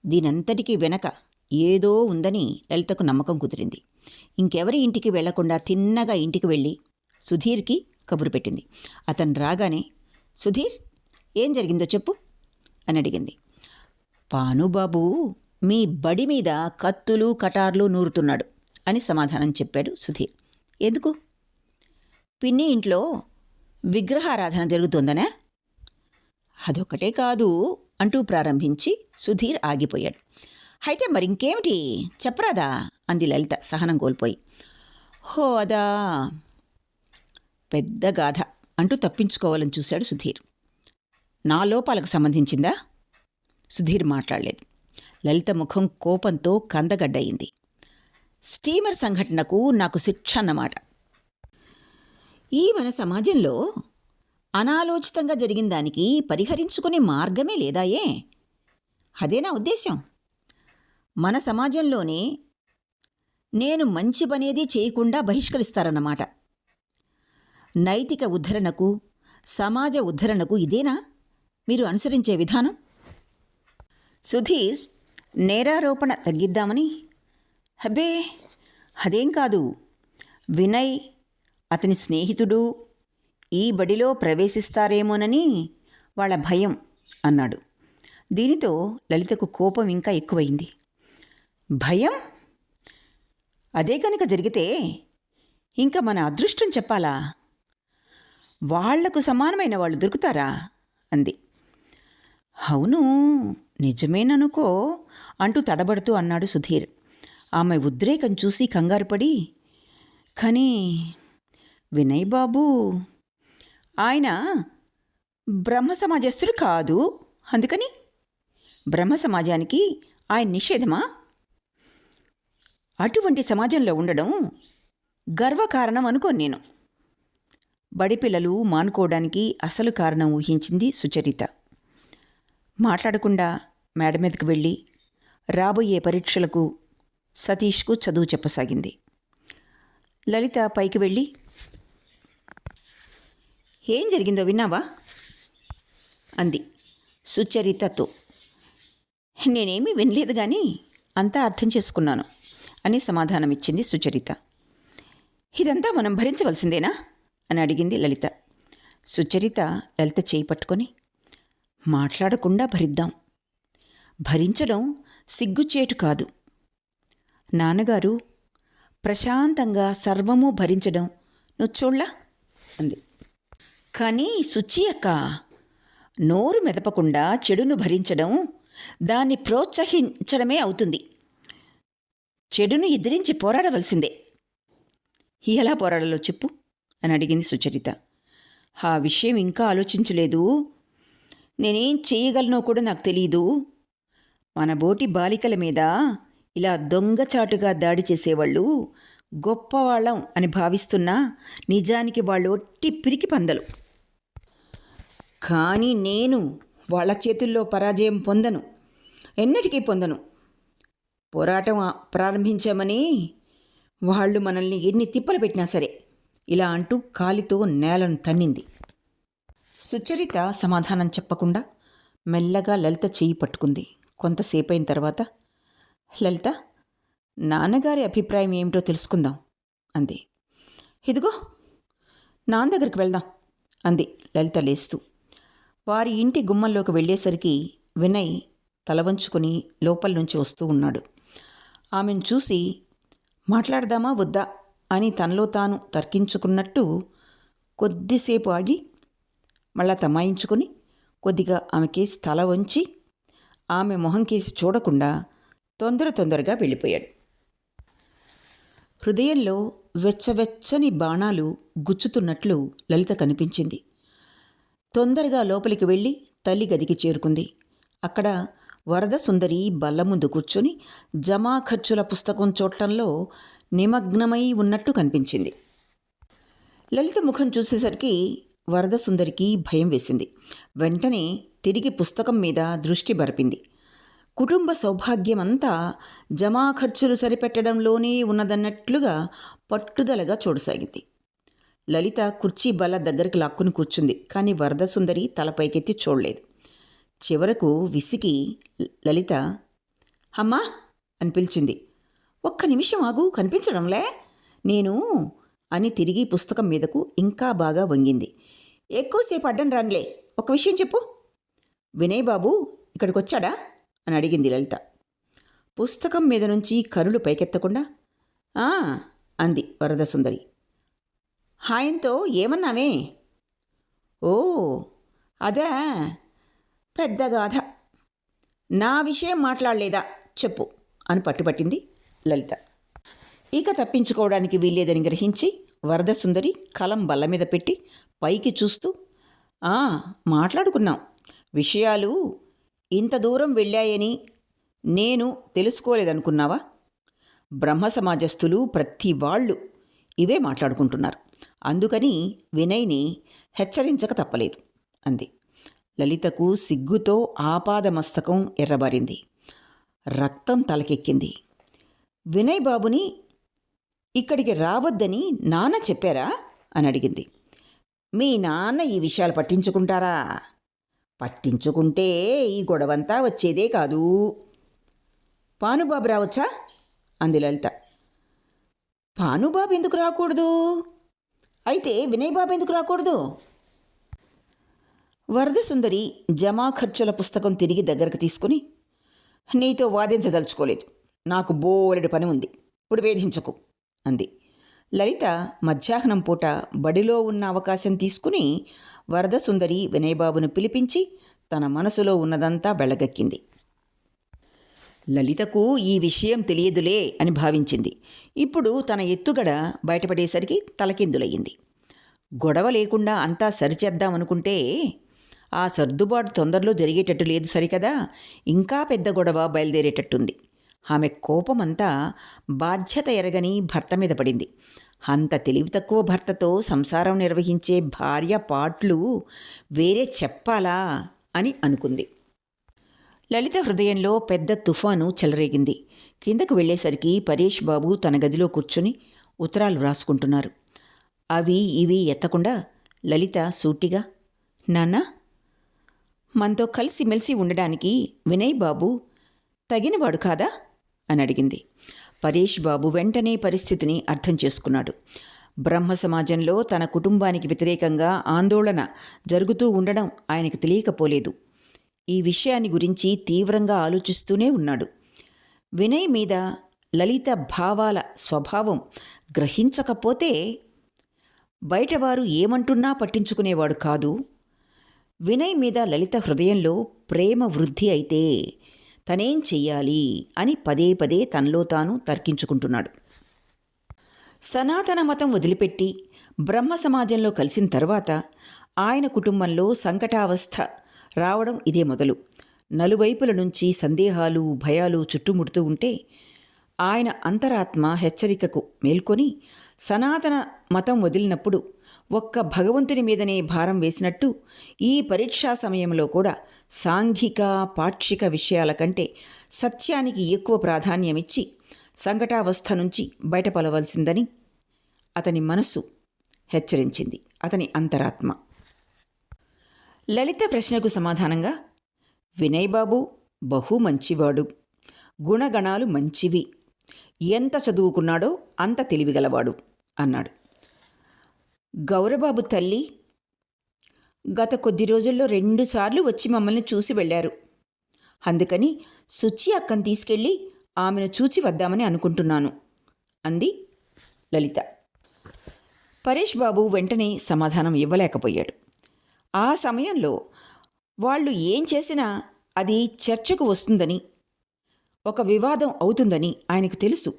దీనంతటికీ వెనక ఏదో ఉందని లలితకు నమ్మకం కుదిరింది. ఇంకెవరి ఇంటికి వెళ్లకుండా తిన్నగా ఇంటికి వెళ్ళి సుధీర్కి కబురు పెట్టింది. అతను రాగానే, సుధీర్ ఏం జరిగిందో చెప్పు అని అడిగింది. పానుబాబు మీ బడి మీద కత్తులు కటార్లు నూరుతున్నాడు అని సమాధానం చెప్పాడు సుధీర్. ఎందుకు? పిన్ని ఇంట్లో విగ్రహారాధన జరుగుతోందనే? అదొక్కటే కాదు అంటూ ప్రారంభించి సుధీర్ ఆగిపోయాడు. అయితే మరింకేమిటి చెప్పరాదా అంది లలిత సహనం కోల్పోయి. హో అదా, పెద్ద గాథ అంటూ తప్పించుకోవాలని చూశాడు సుధీర్. నా లోపాలకు సంబంధించిందా? సుధీర్ మాట్లాడలేదు. లలిత ముఖం కోపంతో కందగడ్డయింది. స్టీమర్ సంఘటనకు నాకు శిక్ష అన్నమాట. ఈ మన సమాజంలో అనాలోచితంగా జరిగిన దానికి పరిహరించుకునే మార్గమే లేదాయే? అదే నా ఉద్దేశం. మన సమాజంలోనే నేను మంచి పనేది చేయకుండా బహిష్కరిస్తారన్నమాట. నైతిక ఉద్ధరణకు, సమాజ ఉద్ధరణకు ఇదేనా మీరు అనుసరించే విధానం? సుధీర్ నేరారోపణ తగ్గిద్దామని, హబ్బే అదేం కాదు, వినయ్ అతని స్నేహితుడు ఈ బడిలో ప్రవేశిస్తారేమోనని వాళ్ళ భయం అన్నాడు. దీనితో లలితకు కోపం ఇంకా ఎక్కువైంది. భయం? అదే కనుక జరిగితే ఇంకా మన అదృష్టం చెప్పాలా? వాళ్లకు సమానమైన వాళ్ళు దొరుకుతారా అంది. అవును నిజమేననుకో అంటూ తడబడుతూ అన్నాడు సుధీర్. ఆమె ఉద్రేకం చూసి కంగారుపడి, కానీ వినయ్ బాబు ఆయన బ్రహ్మ సమాజస్తుడు కాదు, అందుకని బ్రహ్మ సమాజానికి ఆయన నిషేధమా? అటువంటి సమాజంలో ఉండడం గర్వకారణం అనుకోను నేను. బడిపిల్లలు మానుకోవడానికి అసలు కారణం ఊహించింది సుచరిత. మాట్లాడకుండా మేడ మీదకు వెళ్ళి రాబోయే పరీక్షలకు సతీష్కు చదువు చెప్పసాగింది. లలిత పైకి వెళ్ళి, ఏం జరిగిందో విన్నావా అంది సుచరితతో. నేనేమీ వినలేదు కానీ అంతా అర్థం చేసుకున్నాను అని సమాధానమిచ్చింది సుచరిత. ఇదంతా మనం భరించవలసిందేనా అని అడిగింది లలిత. సుచరిత లలిత చేయి పట్టుకొని, మాట్లాడకుండా భరిద్దాం. భరించడం సిగ్గుచేటు కాదు. నాన్నగారు ప్రశాంతంగా సర్వము భరించడం నువ్వు చూడలా అంది. కానీ సుచి అక్క, నోరు మెదపకుండా చెడును భరించడం దాన్ని ప్రోత్సహించడమే అవుతుంది. చెడును ఎదిరించి పోరాడవలసిందే. ఎలా పోరాడాలో చెప్పు అని అడిగింది సుచరిత. ఆ విషయం ఇంకా ఆలోచించలేదు. నేనేం చేయగలనో కూడా నాకు తెలీదు. మన బోటి బాలికల మీద ఇలా దొంగచాటుగా దాడి చేసేవాళ్ళు గొప్పవాళ్ళం అని భావిస్తున్నా నిజానికి వాళ్ళు ఒట్టి పిరికి పందలు. కానీ నేను వాళ్ళ చేతుల్లో పరాజయం పొందను, ఎన్నటికీ పొందను. పోరాటం ప్రారంభించామని వాళ్ళు మనల్ని ఎన్ని తిప్పలు పెట్టినా సరే ఇలా అంటూ కాలితో నేలను తన్నింది. సుచరిత సమాధానం చెప్పకుండా మెల్లగా లలిత చెయ్యి పట్టుకుంది. కొంతసేపు అయిన తర్వాత, లలిత, నాన్నగారి అభిప్రాయం ఏమిటో తెలుసుకుందాం అంది. ఇదిగో నాన్న దగ్గరికి వెళ్దాం అంది లలిత లేస్తూ. వారి ఇంటి గుమ్మంలోకి వెళ్ళేసరికి వినయ్ తల వంచుకొని లోపల నుంచి వస్తూ ఉన్నాడు. ఆమెను చూసి మాట్లాడదామా వద్దా అని తనలో తాను తర్కించుకున్నట్టు కొద్దిసేపు ఆగి మళ్ళా తమాయించుకొని కొద్దిగా ఆమె కేసి తల వంచి ఆమె మొహం కేసి చూడకుండా తొందరగా వెళ్ళిపోయాడు. హృదయంలో వెచ్చవెచ్చని బాణాలు గుచ్చుతున్నట్లు లలిత కనిపించింది. తొందరగా లోపలికి వెళ్ళి తల్లి గదికి చేరుకుంది. అక్కడ వరద సుందరి బల్ల ముందు కూర్చొని జమా ఖర్చుల పుస్తకం చూడటంలో నిమగ్నమై ఉన్నట్టు కనిపించింది. లలిత ముఖం చూసేసరికి వరద సుందరికి భయం వేసింది. వెంటనే తిరిగి పుస్తకం మీద దృష్టి బరిపింది. కుటుంబ సౌభాగ్యమంతా జమా ఖర్చులు సరిపెట్టడంలోనే ఉన్నదన్నట్లుగా పట్టుదలగా చూడసాగింది. లలిత కుర్చీ బల్ల దగ్గరికి లాక్కుని కూర్చుంది. కానీ వరద సుందరి తలపైకెత్తి చూడలేదు. చివరకు విసికి లలిత, అమ్మా అని పిలిచింది. ఒక్క నిమిషం ఆగు, కనిపించడంలే నేను అని తిరిగి పుస్తకం మీదకు ఇంకా బాగా వంగింది. ఎక్కువసేపు అడ్డం రానులే, ఒక విషయం చెప్పు. వినయ్ బాబు ఇక్కడికి వచ్చాడా అని అడిగింది లలిత. పుస్తకం మీద నుంచి కనులు పైకెత్తకుండా అంది వరద సుందరి. హాయంతో ఏమన్నావే? ఓ అదే, పెద్ద గాథ. నా విషయం మాట్లాడలేదా చెప్పు అని పట్టుపట్టింది లలిత. ఇక తప్పించుకోవడానికి వీల్లేదని గ్రహించి వరద సుందరి కలం బల్ల మీద పెట్టి పైకి చూస్తూ, మాట్లాడుకున్నాం. విషయాలు ఇంత దూరం వెళ్ళాయని నేను తెలుసుకోలేదనుకున్నావా? బ్రహ్మ సమాజస్థులు ప్రతి వాళ్ళు ఇవే మాట్లాడుకుంటున్నారు. అందుకని వినయ్ని హెచ్చరించక తప్పలేదు అంది. లలితకు సిగ్గుతో ఆపాదమస్తకం ఎర్రబారింది. రక్తం తలకెక్కింది. వినయ్ బాబుని ఇక్కడికి రావద్దని నాన్న చెప్పారా అని అడిగింది. మీ నాన్న ఈ విషయాలు పట్టించుకుంటారా? పట్టించుకుంటే ఈ గొడవంతా వచ్చేదే కాదు. పానుబాబు రావచ్చా అంది లలిత. పానుబాబు ఎందుకు రాకూడదు? అయితే వినయ్ బాబు ఎందుకు రాకూడదు? వరద సుందరి జమా ఖర్చుల పుస్తకం తిరిగి దగ్గరకు తీసుకుని, నీతో వాదించదలుచుకోలేదు, నాకు బోలెడు పని ఉంది, ఇప్పుడు వేధించకు అంది. లలిత మధ్యాహ్నం పూట బడిలో ఉన్న అవకాశం తీసుకుని వరద సుందరి వినయబాబును పిలిపించి తన మనసులో ఉన్నదంతా వెళ్ళగక్కింది. లలితకు ఈ విషయం తెలియదులే అని భావించింది. ఇప్పుడు తన ఎత్తుగడ బయటపడేసరికి తలకిందులయ్యింది. గొడవ లేకుండా అంతా సరిచేద్దామనుకుంటే ఆ సర్దుబాటు తొందరలో జరిగేటట్టు లేదు సరికదా, ఇంకా పెద్ద గొడవ బయలుదేరేటట్టుంది. ఆమె కోపమంతా బాధ్యత ఎరగని భర్త మీద పడింది. అంత తెలివి తక్కువ భర్తతో సంసారం నిర్వహించే భార్య పాట్లు వేరే చెప్పాలా అని అనుకుంది. లలిత హృదయంలో పెద్ద తుఫాను చెలరేగింది. కిందకు వెళ్ళేసరికి పరేష్ బాబు తన గదిలో కూర్చుని ఉత్తరాలు రాసుకుంటున్నారు. అవి ఇవి ఎత్తకుండా లలిత సూటిగా, నాన్నా, మనతో కలిసిమెలిసి ఉండడానికి వినయ్ బాబు తగినవాడు కాదా అని అడిగింది. పరేష్ బాబు వెంటనే పరిస్థితిని అర్థం చేసుకున్నాడు. బ్రహ్మ సమాజంలో తన కుటుంబానికి వ్యతిరేకంగా ఆందోళన జరుగుతూ ఉండడం ఆయనకు తెలియకపోలేదు. ఈ విషయాన్ని గురించి తీవ్రంగా ఆలోచిస్తూనే ఉన్నాడు. వినయ్ మీద లలిత భావాల స్వభావం గ్రహించకపోతే బయటవారు ఏమంటున్నా పట్టించుకునేవాడు కాదు. వినయ్ మీద లలిత హృదయంలో ప్రేమ వృద్ధి అయితే తనేం చెయ్యాలి అని పదే పదే తనలో తాను తర్కించుకుంటున్నాడు. సనాతన మతం వదిలిపెట్టి బ్రహ్మ సమాజంలో కలిసిన తర్వాత ఆయన కుటుంబంలో సంకటావస్థ రావడం ఇదే మొదలు. నలువైపుల నుంచి సందేహాలు, భయాలు చుట్టుముడుతూ ఉంటే ఆయన అంతరాత్మ హెచ్చరికకు మేల్కొని సనాతన మతం వదిలినప్పుడు ఒక్క భగవంతుని మీదనే భారం వేసినట్టు ఈ పరీక్షా సమయంలో కూడా సాంఘిక, పాక్షిక విషయాల కంటే సత్యానికి ఎక్కువ ప్రాధాన్యమిచ్చి సంకటావస్థ నుంచి బయటపడవలసిందని అతని మనస్సు హెచ్చరించింది, అతని అంతరాత్మ. లలిత ప్రశ్నకు సమాధానంగా, వినయ్ బాబు బహు మంచివాడు, గుణగణాలు మంచివి, ఎంత చదువుకున్నాడో అంత తెలివిగలవాడు అన్నాడు. గౌరబాబు తల్లి గత కొద్ది రోజుల్లో 2 సార్లు వచ్చి మమ్మల్ని చూసి వెళ్ళారు. అందుకని సుచి అక్కను తీసుకెళ్ళి ఆమెను చూచి వద్దామని అనుకుంటున్నాను అంది లలిత. పరేష్ బాబు వెంటనే సమాధానం ఇవ్వలేకపోయాడు. ఆ సమయంలో వాళ్ళు ఏం చేసినా అది చర్చకు వస్తుందని, ఒక వివాదం అవుతుందని ఆయనకు తెలుసు.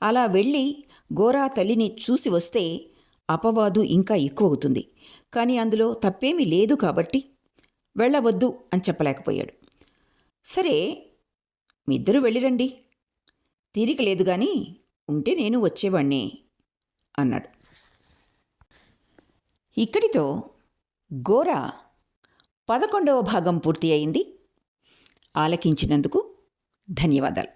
అలా వెళ్ళి గోరా తల్లిని చూసి వస్తే అపవాదు ఇంకా ఎక్కువ అవుతుంది. కానీ అందులో తప్పేమీ లేదు కాబట్టి వెళ్ళవద్దు అని చెప్పలేకపోయాడు. సరే, మీ ఇద్దరూ వెళ్ళిరండి, తీరిక లేదు కానీ ఉంటే నేను వచ్చేవాణ్ణే అన్నాడు. ఇక్కడితో గోరా 11వ భాగం పూర్తి అయింది. ఆలకించినందుకు ధన్యవాదాలు.